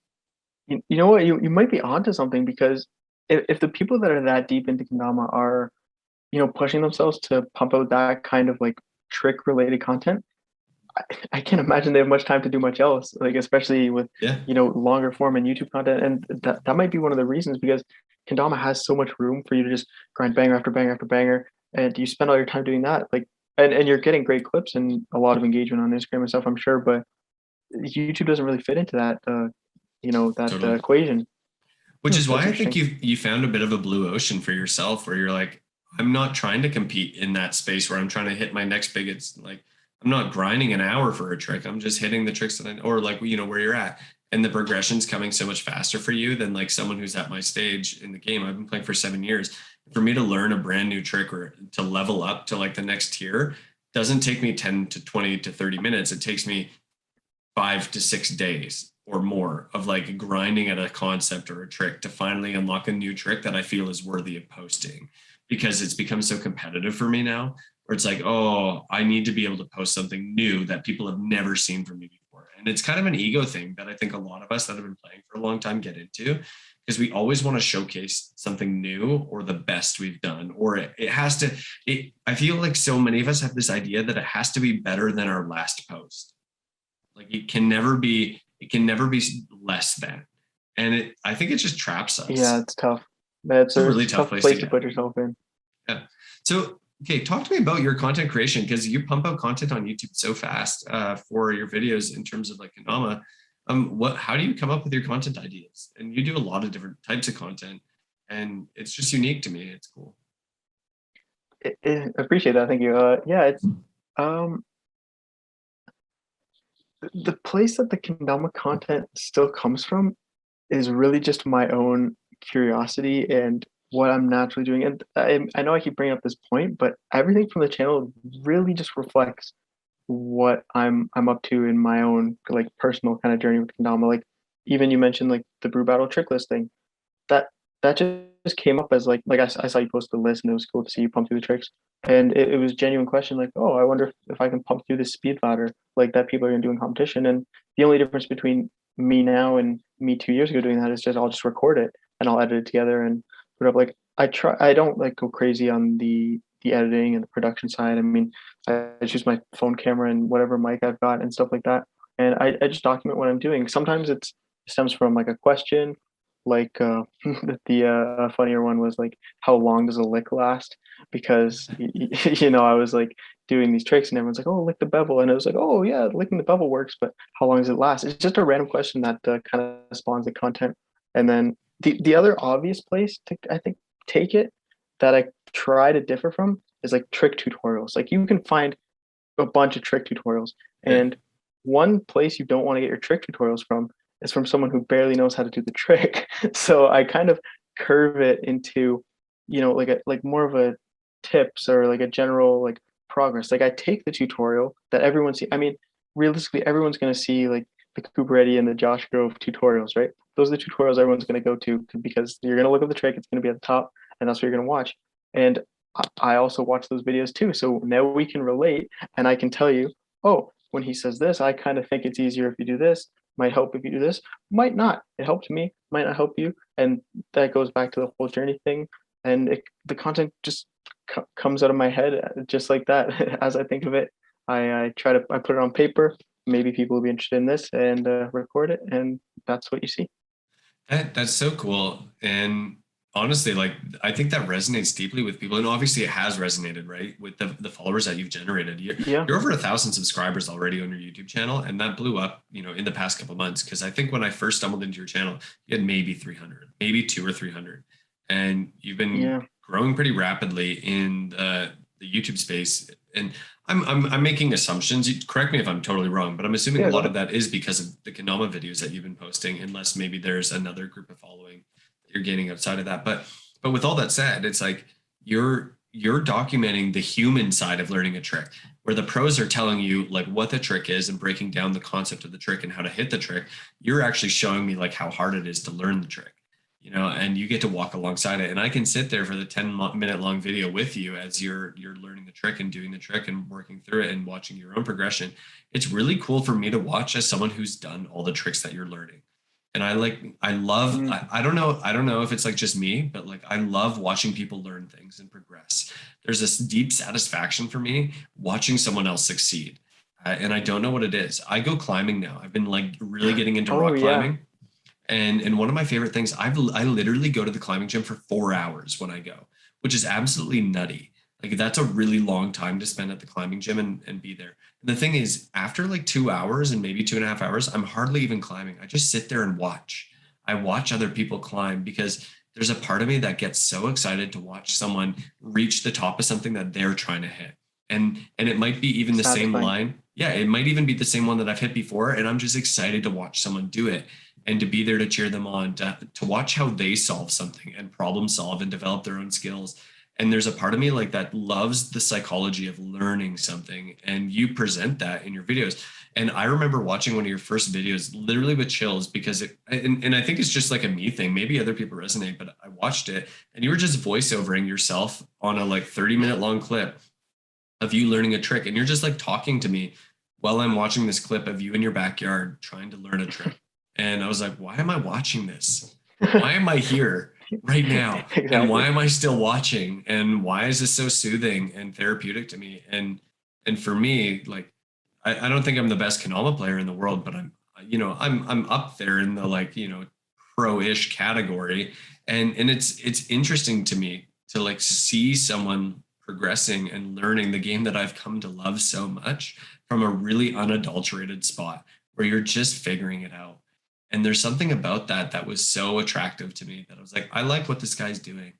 You know what? You might be onto something because if the people that are that deep into Kendama are, pushing themselves to pump out that kind of like trick related content, I can't imagine they have much time to do much else, like especially with, Yeah, longer form and YouTube content. And that might be one of the reasons because Kendama has so much room for you to just grind banger after banger after banger. And you spend all your time doing that. Like, and you're getting great clips and a lot of engagement on Instagram and stuff, I'm sure, but YouTube doesn't really fit into that, totally. equation. Which is why That's I think interesting. you found a bit of a blue ocean for yourself where you're like, I'm not trying to compete in that space where I'm trying to hit my next big. It's like I'm not grinding an hour for a trick. I'm just hitting the tricks that I or like where you're at. And the progression's coming so much faster for you than like someone who's at my stage in the game. I've been playing for 7 years. For me to learn a brand new trick or to level up to like the next tier doesn't take me 10 to 20 to 30 minutes. It takes me 5 to 6 days or more of like grinding at a concept or a trick to finally unlock a new trick that I feel is worthy of posting because it's become so competitive for me now where it's like, oh, I need to be able to post something new that people have never seen from me before. And it's kind of an ego thing that I think a lot of us that have been playing for a long time get into because we always want to showcase something new or the best we've done, or it has to, I feel like so many of us have this idea that it has to be better than our last post. Like it can never be less than. And I think it just traps Yeah, us. it's tough. It's It's a really a tough tough place to place to get. put yourself in. Yeah. So, okay, talk to me about your content creation because you pump out content on YouTube so fast for your videos in terms of like Kanama. How do you come up with your content ideas? And you do a lot of different types of content, and it's just unique to me. It's cool. I appreciate that. Thank you. Yeah, it's um the place that the Kendama content still comes from is really just my own curiosity and what I'm naturally doing. And I know I keep bringing up this point, but everything from the channel really just reflects what I'm up to in my own like personal kind of journey with Kendama. Like even you mentioned like the brew battle trick list thing. That that just came up as like I saw you post the list and it was cool to see you pump through the tricks. And it was a genuine question like, oh, I wonder if I can pump through this speed ladder like that people are gonna do in competition. And the only difference between me now and me 2 years ago doing that is just I'll just record it and I'll edit it together and put up like I don't like go crazy on the editing and the production side. I mean, I just use my phone camera and whatever mic I've got and stuff like that. And I just document what I'm doing. Sometimes it stems from like a question like the funnier one was like how long does a lick last because I was like doing these tricks and everyone's like, oh, lick the bevel, and it was like, oh yeah, licking the bevel works, but how long does it last? It's just a random question that kind of spawns the content. And then the other obvious place to I think take it that I try to differ from is like trick tutorials. Like you can find a bunch of trick tutorials. Yeah. And one place you don't want to get your trick tutorials from is from someone who barely knows how to do the trick. So I kind of curve it into, like more of a tips or like a general like progress. Like I take the tutorial that everyone see. I mean, realistically, everyone's gonna see like the Kuberetti and the Josh Grove tutorials, right? Those are the tutorials everyone's gonna go to because you're gonna look at the trick, it's gonna be at the top, and that's what you're gonna watch. And I also watch those videos too. So now we can relate and I can tell you, oh, when he says this, I kind of think it's easier if you do this, might help if you do this, might not. It helped me, might not help you. And that goes back to the whole journey thing. And the content just comes out of my head just like that. As I think of it, I put it on paper. Maybe people will be interested in this and record it. And that's what you see. That's so cool. And honestly, like I think that resonates deeply with people. And obviously it has resonated, right? With the followers that you've generated. Yeah. You're over 1,000 subscribers already on your YouTube channel. And that blew up, in the past couple of months. Cause I think when I first stumbled into your channel, you had maybe 300, maybe two or 300. And you've been Yeah. growing pretty rapidly in the YouTube space And I'm making assumptions. Correct me if I'm totally wrong, but I'm assuming a lot of that is because of the Kendama videos that you've been posting, unless maybe there's another group of following that you're gaining outside of that. But with all that said, it's like you're documenting the human side of learning a trick, where the pros are telling you like what the trick is and breaking down the concept of the trick and how to hit the trick. You're actually showing me like how hard it is to learn the trick, you know, and you get to walk alongside it. And I can sit there for the 10-minute long video with you as you're learning the trick and doing the trick and working through it and watching your own progression. It's really cool for me to watch as someone who's done all the tricks that you're learning. And I love, I don't know if it's like just me, but like, I love watching people learn things and progress. There's this deep satisfaction for me watching someone else succeed. And I don't know what it is. I go climbing now. I've been like really getting into rock climbing. And one of my favorite things, I literally go to the climbing gym for 4 hours when I go, which is absolutely nutty. Like that's a really long time to spend at the climbing gym and be there. And the thing is, after like 2 hours and maybe 2.5 hours, I'm hardly even climbing. I just sit there and watch. I watch other people climb because there's a part of me that gets so excited to watch someone reach the top of something that they're trying to hit. And it might be even the same line. Yeah, it might even be the same one that I've hit before. And I'm just excited to watch someone do it and to be there to cheer them on, to watch how they solve something and problem solve and develop their own skills. And there's a part of me like that loves the psychology of learning something, and you present that in your videos. And I remember watching one of your first videos literally with chills because and I think it's just like a me thing. Maybe other people resonate, but I watched it and you were just voiceovering yourself on a like 30-minute long clip of you learning a trick. And you're just like talking to me while I'm watching this clip of you in your backyard trying to learn a trick. And I was like, why am I watching this? Why am I here right now? Exactly. And why am I still watching? And why is this so soothing and therapeutic to me? And for me, like, I don't think I'm the best Kendama player in the world, but I'm up there in the like, pro-ish category. And it's interesting to me to like see someone progressing and learning the game that I've come to love so much from a really unadulterated spot where you're just figuring it out. And there's something about that was so attractive to me that I was like, I like what this guy's doing.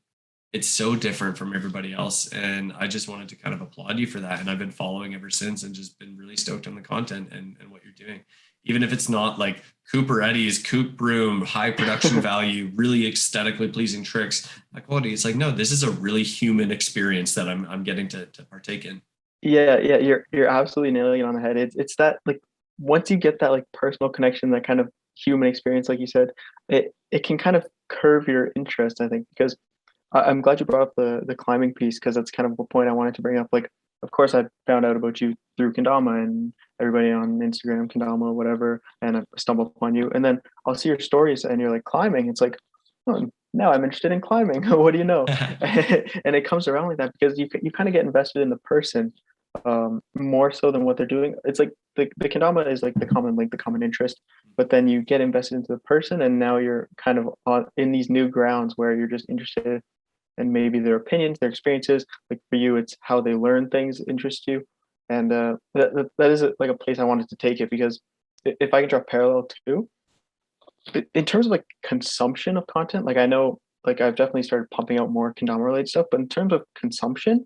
It's so different from everybody else. And I just wanted to kind of applaud you for that. And I've been following ever since and just been really stoked on the content and what you're doing. Even if it's not like Cooper Eddie's Coop Broom, high production value, really aesthetically pleasing tricks, high quality. It's like, no, this is a really human experience that I'm getting to partake in. Yeah, you're absolutely nailing it on the head. It's that like once you get that like personal connection, that kind of human experience, like you said, it can kind of curve your interest, I think, because I'm glad you brought up the climbing piece, because that's kind of the point I wanted to bring up. Like, of course, I found out about you through Kendama and everybody on Instagram, Kendama, whatever, and I stumbled upon you. And then I'll see your stories and you're like climbing. It's like, oh, now I'm interested in climbing. What do you know? And it comes around like that because you kind of get invested in the person more so than what they're doing. It's like the Kendama is like the common interest, but then you get invested into the person, and now you're kind of in these new grounds where you're just interested in maybe their opinions, their experiences. Like for you, it's how they learn things interest you, and that is like a place I wanted to take it, because if I can draw a parallel too, in terms of like consumption of content, like I know like I've definitely started pumping out more Kendama related stuff, but in terms of consumption,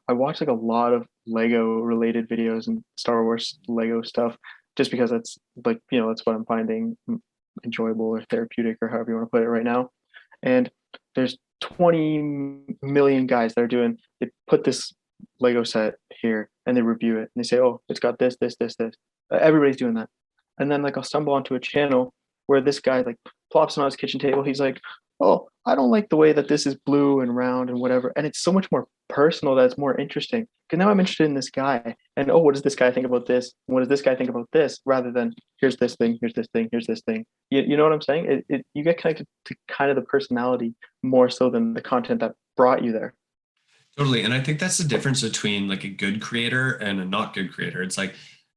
I watch like a lot of Lego related videos and Star Wars Lego stuff, just because that's like, that's what I'm finding enjoyable or therapeutic or however you want to put it right now. And there's 20 million guys that are they put this Lego set here and they review it and they say, oh, it's got this, this, this, this. Everybody's doing that. And then like I'll stumble onto a channel where this guy like plops on his kitchen table. He's like, oh, I don't like the way that this is blue and round and whatever. And it's so much more personal, that's more interesting. Because now I'm interested in this guy. And oh, what does this guy think about this? What does this guy think about this? Rather than here's this thing, here's this thing, here's this thing. You know what I'm saying? You get connected to kind of the personality more so than the content that brought you there. Totally. And I think that's the difference between like a good creator and a not good creator. It's like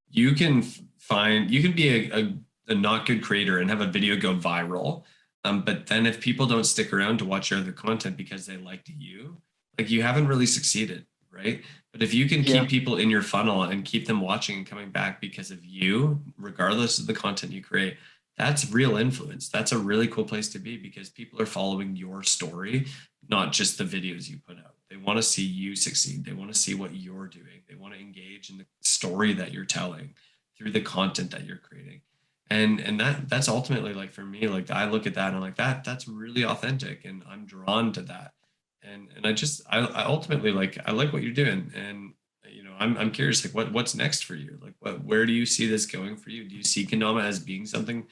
you can be a not good creator and have a video go viral. But then if people don't stick around to watch your other content because they liked you, like you haven't really succeeded, right? But if you can keep people in your funnel and keep them watching and coming back because of you, regardless of the content you create, that's real influence. That's a really cool place to be, because people are following your story, not just the videos you put out. They want to see you succeed. They want to see what you're doing. They want to engage in the story that you're telling through the content that you're creating. And that's ultimately, like, for me, like, I look at that and I'm like, that's really authentic, and I'm drawn to that. And I ultimately, like, I like what you're doing. And I'm curious, like, what's next for you? Like, where do you see this going for you? Do you see Kendama as being something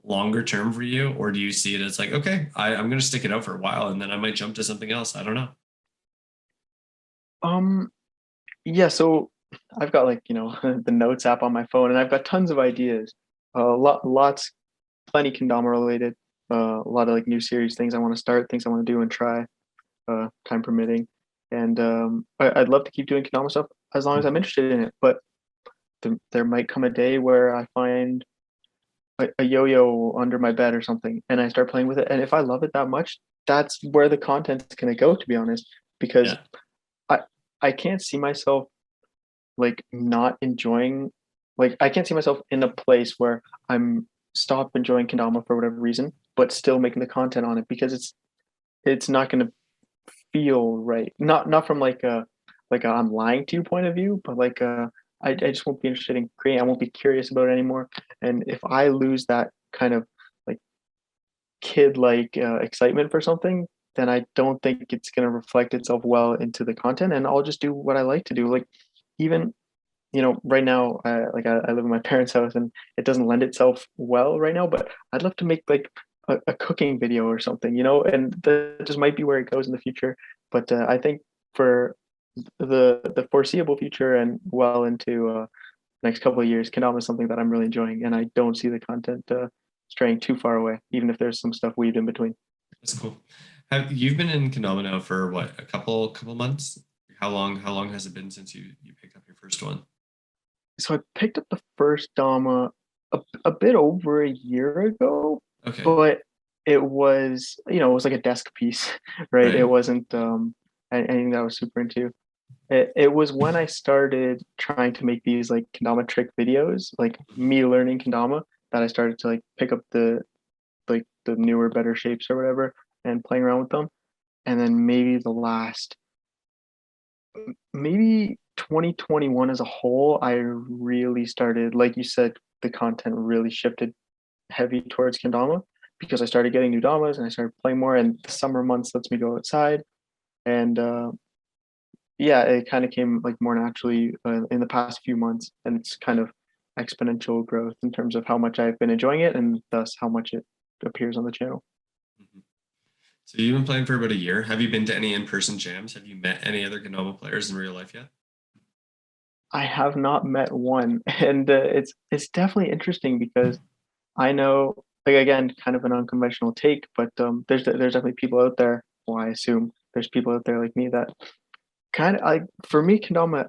longer term for you, or do you see it as like, okay, I'm going to stick it out for a while and then I might jump to something else? I don't know. Um, yeah, so I've got, like, the notes app on my phone, and I've got tons of ideas. Lots, plenty Kendama related. A lot of, like, new series, things I want to start, things I want to do and try, time permitting. And I'd love to keep doing Kendama stuff as long as I'm interested in it. But there might come a day where I find a yo-yo under my bed or something, and I start playing with it. And if I love it that much, that's where the content's gonna go, to be honest, because Yeah. I I can't see myself, like, not enjoying, like, I can't see myself in a place where I'm stop enjoying kendama for whatever reason, but still making the content on it, because it's not gonna feel right. Not from, like a I'm lying to you point of view, but like I just won't be interested in creating. I won't be curious about it anymore. And if I lose that kind of, like, kid like excitement for something, then I don't think it's gonna reflect itself well into the content. And I'll just do what I like to do. Like, even, right now, I live in my parents' house, and it doesn't lend itself well right now. But I'd love to make, like, a cooking video or something, and that just might be where it goes in the future. But I think for the foreseeable future and well into next couple of years, Kendama is something that I'm really enjoying, and I don't see the content straying too far away, even if there's some stuff weaved in between. That's cool. You've been in Kendama now for what, a couple months? How long has it been since you picked up your first one? So I picked up the first Dama a bit over a year ago, Okay. but it was like a desk piece, right? It Right. wasn't anything that I was super into. It was when I started trying to make these, like, kendama trick videos, like Mhm. me learning kendama, that I started to, like, pick up the newer, better shapes or whatever, and playing around with them. And then maybe 2021 as a whole, I really started, like you said, the content really shifted heavy towards kendama, because I started getting new damas and I started playing more, and the summer months lets me go outside. And yeah, it kind of came, like, more naturally in the past few months, and it's kind of exponential growth in terms of how much I've been enjoying it, and thus how much it appears on the channel. Mhm. So you've been playing for about a year. Have you been to any in-person jams? Have you met any other Kendama players in real life yet? I have not met one, and it's definitely interesting, because I know, like, again, kind of an unconventional take, but there's definitely people out there. Well, I assume there's people out there like me that kind of, like, for me, kendama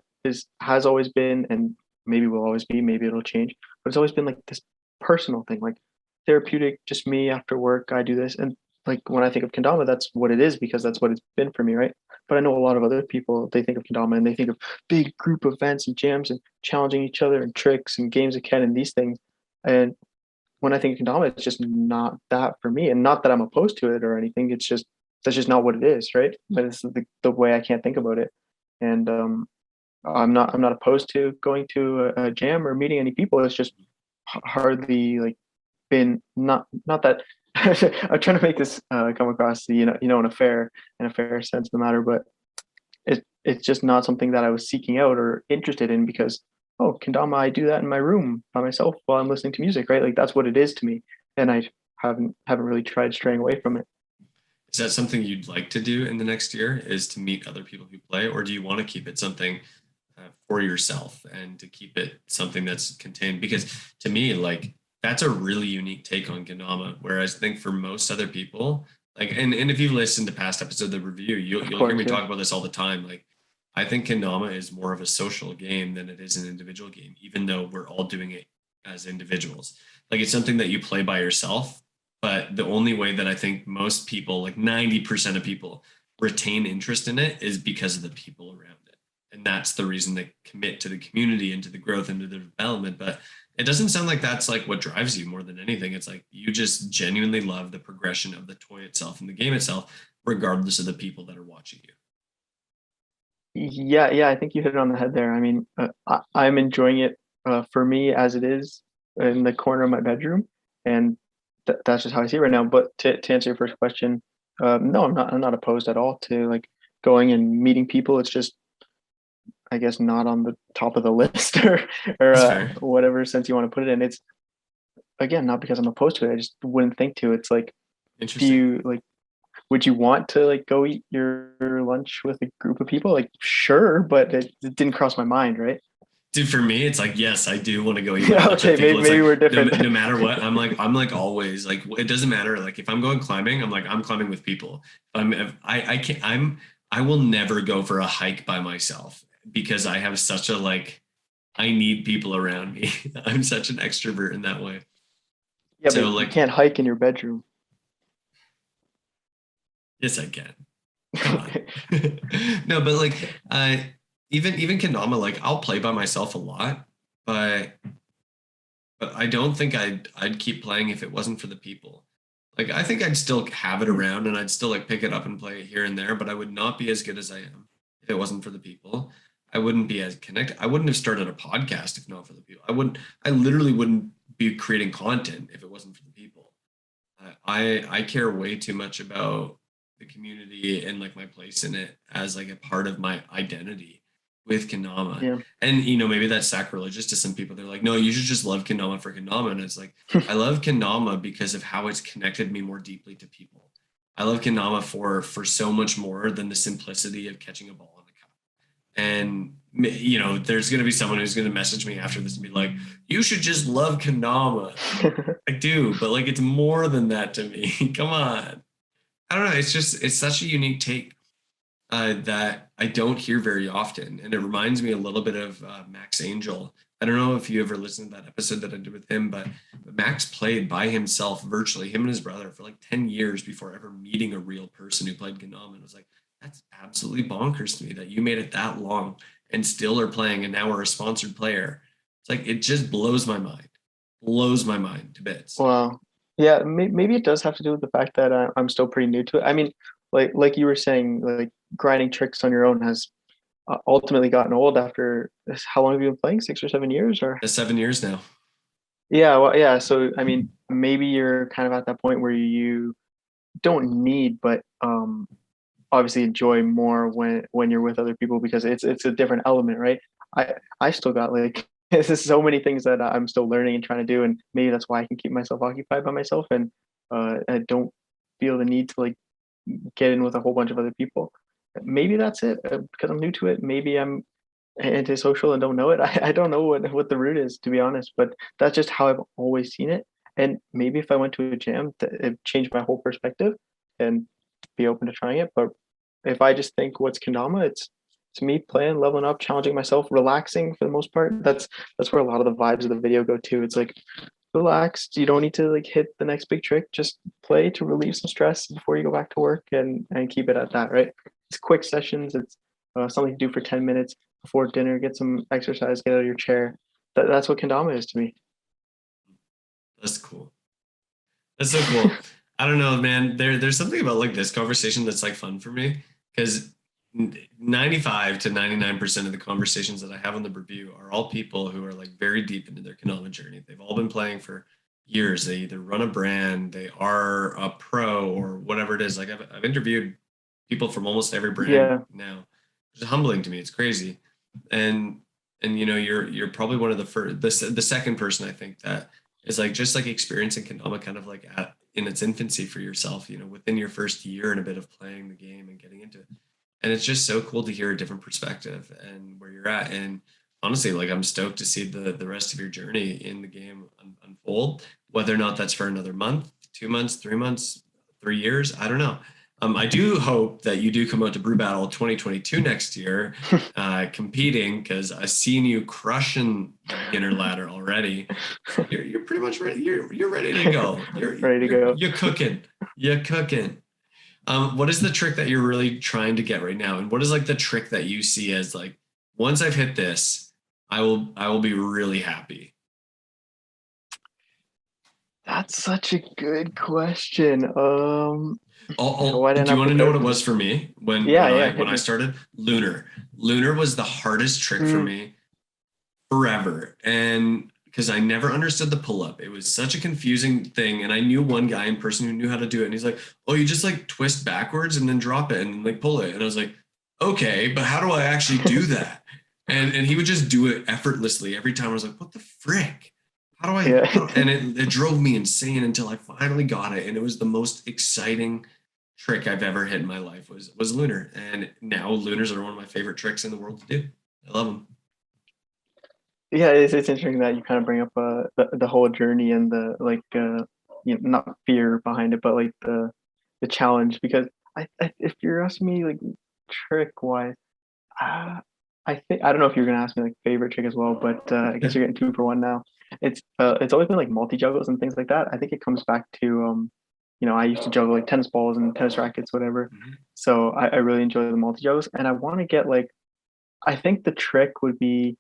has always been, and maybe will always be, maybe it'll change, but it's always been, like, this personal thing, like, therapeutic, just me after work, I do this. And, like, when I think of kendama, that's what it is, because that's what it's been for me, right? But I know a lot of other people, they think of kendama and they think of big group events and jams and challenging each other and tricks and games of Ken and these things. And when I think of kendama, it's just not that for me. And not that I'm opposed to it or anything, it's just that's just not what it is, right? But it's the way I can't think about it. And I'm not opposed to going to a jam or meeting any people. It's just hardly, like, been not that I'm trying to make this come across, in a fair sense of the matter, but it's just not something that I was seeking out or interested in, because, oh, kendama, I do that in my room by myself while I'm listening to music, right? Like, that's what it is to me, and I haven't really tried straying away from it. Is that something you'd like to do in the next year, is to meet other people who play, or do you want to keep it something for yourself and to keep it something that's contained? Because to me, like, that's a really unique take on Ganama. Whereas I think for most other people, like, and if you've listened to past episodes of the review, Of you'll hear course, me yeah. talk about this all the time. Like, I think Ganama is more of a social game than it is an individual game, even though we're all doing it as individuals. Like, it's something that you play by yourself, but the only way that I think most people, like 90% of people, retain interest in it is because of the people around it. And that's the reason they commit to the community and to the growth and to the development. But it doesn't sound like that's like what drives you more than anything. It's like you just genuinely love the progression of the toy itself and the game itself, regardless of the people that are watching you. Yeah, I think you hit it on the head there. I mean, I'm enjoying it for me as it is in the corner of my bedroom, and that's just how I see it right now. But to answer your first question, no, I'm not opposed at all to like going and meeting people. It's just, I guess, not on the top of the list or That's fair. whatever sense you want to put it in. It's again not because I'm opposed to it. I just wouldn't think to. It's like, do Interesting. you like? Would you want to like go eat your lunch with a group of people? Like, sure, but it didn't cross my mind, right? Dude, for me, it's like, yes, I do want to go eat my lunch with Okay, people. It's maybe like we're no, different no then. matter what, I'm like always like it doesn't matter. Like if I'm going climbing, I'm like I'm climbing with people. If I can't I will never go for a hike by myself because I have such a like I need people around me. I'm such an extrovert in that way. Yeah, So but you like, can't hike in your bedroom. yes, I can. Come on. Okay. No, but like even Kendama, like I'll play by myself a lot, but I don't think I'd keep playing if it wasn't for the people. Like I think I'd still have it Hmm. around and I'd still like pick it up and play it here and there, but I would not be as good as I am if it wasn't for the people. I wouldn't be as connected. I wouldn't have started a podcast if not for the people. I literally wouldn't be creating content if it wasn't for the people. I care way too much about the community and like my place in it as like a part of my identity with Kendama. Yeah. And maybe that's sacrilegious to some people. They're like, no, you should just love Kendama for Kendama. And it's like, I love Kendama because of how it's connected me more deeply to people. I love Kendama for so much more than the simplicity of catching a ball on a cup. And there's gonna be someone who's gonna message me after this and be like, you should just love Kendama. I do, but like it's more than that to me. Come on. I don't know. It's such a unique take that I don't hear very often. And it reminds me a little bit of Max Angel. I don't know if you ever listened to that episode that I did with him, but Max played by himself virtually, him and his brother, for like 10 years before ever meeting a real person who played Ganam. And it was like, that's absolutely bonkers to me that you made it that long and still are playing and now are a sponsored player. It's like, it just blows my mind to bits. Wow. Yeah, maybe it does have to do with the fact that I'm still pretty new to it. I mean, like you were saying, like grinding tricks on your own has ultimately gotten old after this. How long have you been playing? 6 or 7 years, or? 7 years now. Yeah, well, yeah. So I mean, maybe you're kind of at that point where you don't need, but obviously enjoy more when you're with other people because it's a different element, right? I still got like there's so many things that I'm still learning and trying to do, and maybe that's why I can keep myself occupied by myself and I don't feel the need to like get in with a whole bunch of other people. Maybe that's it because I'm new to it. Maybe I'm antisocial and don't know it. I don't know what the root is, to be honest, but that's just how I've always seen it. And maybe if I went to a gym, it changed my whole perspective and be open to trying it. But if I just think what's kendama, it's me playing, leveling up, challenging myself, relaxing for the most part. That's where a lot of the vibes of the video go to. It's like relaxed. You don't need to like hit the next big trick. Just play to relieve some stress before you go back to work and keep it at that, right? It's quick sessions. It's something to do for 10 minutes before dinner, get some exercise, get out of your chair. That's what kendama is to me. That's cool. That's so cool. I don't know, man. There's something about like this conversation that's like fun for me because 95 to 99% of the conversations that I have on the review are all people who are like very deep into their Kendama journey. They've all been playing for years. They either run a brand, they are a pro, or whatever it is. Like I've interviewed people from almost every brand Yeah, now. It's humbling to me. It's crazy. And you're probably one of the first, the second person I think that is like just like experiencing Kendama kind of like in its infancy for yourself, within your first year and a bit of playing the game and getting into it. And it's just so cool to hear a different perspective and where you're at. And honestly, like I'm stoked to see the rest of your journey in the game unfold, whether or not that's for another month, 2 months, 3 months, 3 years. I don't know. I do hope that you do come out to Brew Battle 2022 next year, competing because I've seen you crushing the beginner ladder already. So you're pretty much ready. You're ready to go. You're ready to you're go. you're cooking. You're cooking. What is the trick that you're really trying to get right now? And what is like the trick that you see as like, once I've hit this, I will be really happy. That's such a good question. Do Why didn't I you want to know prepare what it for was this? for me when Yeah, when I yeah, when hit I me. started? Lunar. Lunar was the hardest trick for me forever. And because I never understood the pull-up. It was such a confusing thing. And I knew one guy in person who knew how to do it. And he's like, oh, you just like twist backwards and then drop it and like pull it. And I was like, okay, but how do I actually do that? And he would just do it effortlessly every time. I was like, what the frick? How do I? Yeah. And it drove me insane until I finally got it. And it was the most exciting trick I've ever hit in my life was Lunar. And now Lunars are one of my favorite tricks in the world to do. I love them. Yeah, it's interesting that you kind of bring up the whole journey and the like not fear behind it, but like the challenge. Because if you're asking me like trick wise, I think I don't know if you're gonna ask me like favorite trick as well, but I guess you're getting two for one now. It's always been like multi juggles and things like that. I think it comes back to I used to juggle like tennis balls and tennis rackets, whatever. So I really enjoy the multi juggles, and I want to get like I think the trick would be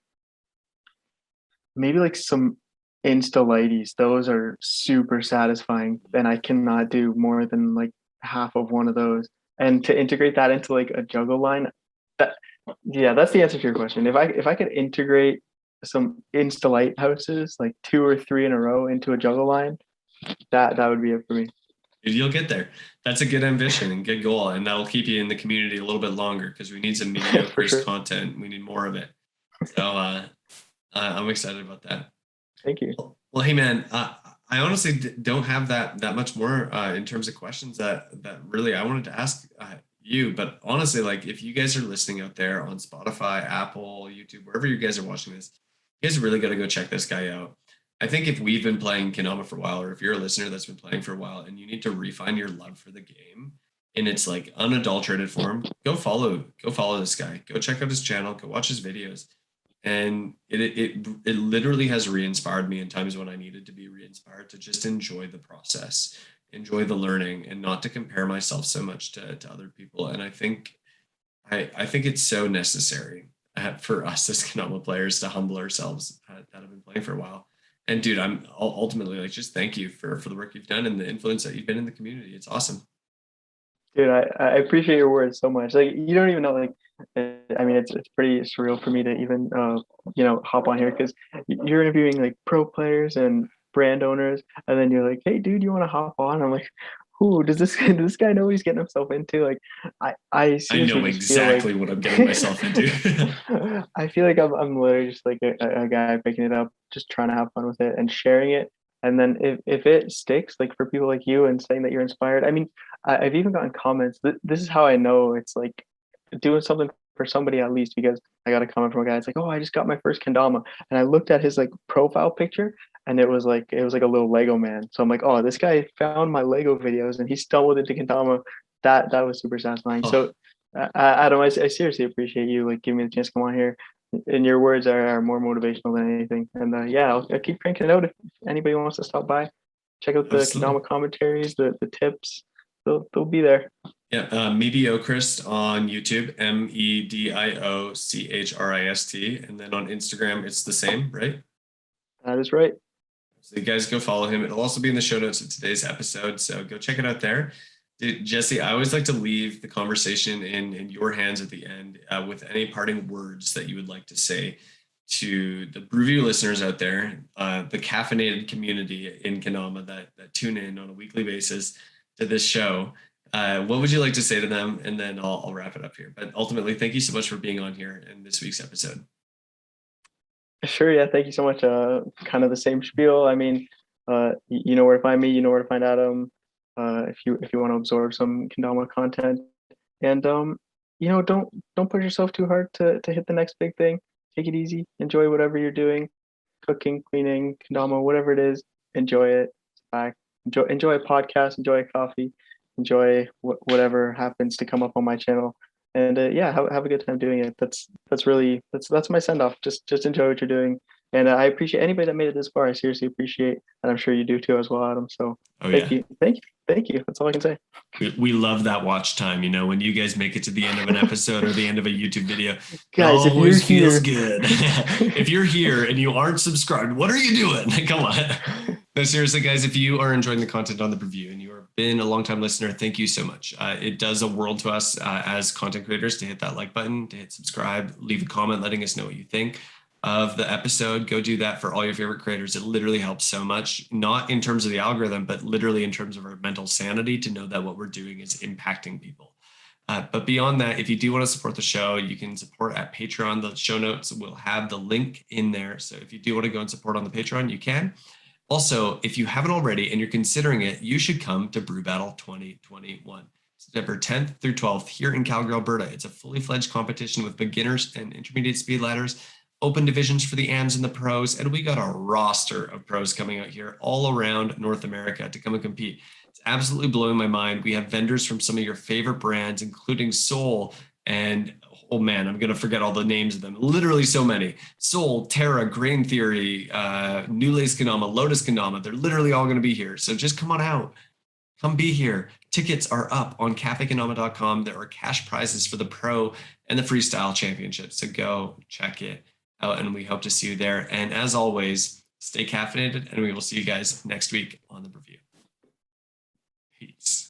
maybe like some insta-lighties. Those are super satisfying, and I cannot do more than like half of one of those. And to integrate that into like a juggle line, that yeah, that's the answer to your question. If I could integrate some insta lighthouses, like two or three in a row into a juggle line, that would be it for me. You'll get there. That's a good ambition and good goal, and that'll keep you in the community a little bit longer because we need some Mediochrist content. We need more of it. So I'm excited about that. Thank you. Well, hey man, I honestly don't have that much more in terms of questions that really I wanted to ask you. But honestly, like if you guys are listening out there on Spotify, Apple, YouTube, wherever you guys are watching this, you guys really got to go check this guy out. I think if we've been playing Kendama for a while, or if you're a listener that's been playing for a while and you need to refine your love for the game in its like unadulterated form, go follow this guy. Go check out his channel, go watch his videos. And it literally has re-inspired me in times when I needed to be re-inspired to just enjoy the process, enjoy the learning, and not to compare myself so much to other people. And I think it's so necessary for us as Kendama players to humble ourselves that have been playing for a while. And dude, I'm ultimately like, just thank you for the work you've done and the influence that you've been in the community. It's awesome. Dude, I appreciate your words so much. Like you don't even know, like, I mean, it's pretty surreal for me to even, hop on here because you're interviewing like pro players and brand owners, and then you're like, hey, dude, you want to hop on? I'm like, who does this guy know what he's getting himself into? Like, I know exactly what I'm getting myself into. I feel like I'm literally just like a guy picking it up, just trying to have fun with it and sharing it. And then if it sticks, like for people like you and saying that you're inspired, I mean, I've even gotten comments. This is how I know it's like doing something for somebody at least, because I got a comment from a guy. It's like, oh, I just got my first kendama, and I looked at his like profile picture, and it was like a little Lego man. So I'm like, oh, this guy found my Lego videos and he stumbled into kendama. That was super satisfying. Oh. So Adam, I seriously appreciate you like giving me the chance to come on here. And your words are more motivational than anything. And yeah, I'll keep cranking it out if anybody wants to stop by. Check out the Kendama commentaries, the tips. They'll be there. Yeah, Meiochrist on YouTube, Mediochrist, and then on Instagram it's the same, right? That is right. So you guys go follow him. It'll also be in the show notes of today's episode, so go check it out there. Dude, Jesse, I always like to leave the conversation in your hands at the end with any parting words that you would like to say to the BREWVIEW listeners out there, the caffeinated community in Kendama that tune in on a weekly basis to this show. What would you like to say to them? And then I'll wrap it up here. But ultimately, thank you so much for being on here in this week's episode. Sure. Yeah. Thank you so much. Kind of the same spiel. I mean, you know where to find me. You know where to find Adam. If you want to absorb some Kendama content, and don't push yourself too hard to hit the next big thing. Take it easy. Enjoy whatever you're doing, cooking, cleaning, Kendama, whatever it is. Enjoy it. Enjoy a podcast. Enjoy a coffee. Enjoy whatever happens to come up on my channel. And yeah, have a good time doing it. That's my send off. Just enjoy what you're doing. And I appreciate anybody that made it this far. I seriously appreciate, and I'm sure you do too as well, Adam. So thank you. That's all I can say. We love that watch time. You know, when you guys make it to the end of an episode or the end of a YouTube video, guys, it always feels good. If you're here and you aren't subscribed, what are you doing? Come on. No, seriously, guys, if you are enjoying the content on the BREWVIEW and you are been a long-time listener, thank you so much. It does a world to us as content creators to hit that like button, to hit subscribe, leave a comment letting us know what you think of the episode. Go do that for all your favorite creators. It literally helps so much, not in terms of the algorithm, but literally in terms of our mental sanity, to know that what we're doing is impacting people. But beyond that, if you do want to support the show, you can support at Patreon. The show notes will have the link in there. So if you do want to go and support on the Patreon, you can. Also, if you haven't already and you're considering it, you should come to Brew Battle 2021. September 10th through 12th here in Calgary, Alberta. It's a fully fledged competition with beginners and intermediate speed ladders, open divisions for the AMs and the pros, and we got a roster of pros coming out here all around North America to come and compete. It's absolutely blowing my mind. We have vendors from some of your favorite brands, including Soul and oh man, I'm going to forget all the names of them. Literally so many. Soul, Terra, Grain Theory, New Lace Kendama, Lotus Kendama. They're literally all going to be here. So just come on out. Come be here. Tickets are up on cafekendama.com. There are cash prizes for the pro and the freestyle championships. So go check it out, and we hope to see you there. And as always, stay caffeinated, and we will see you guys next week on the review. Peace.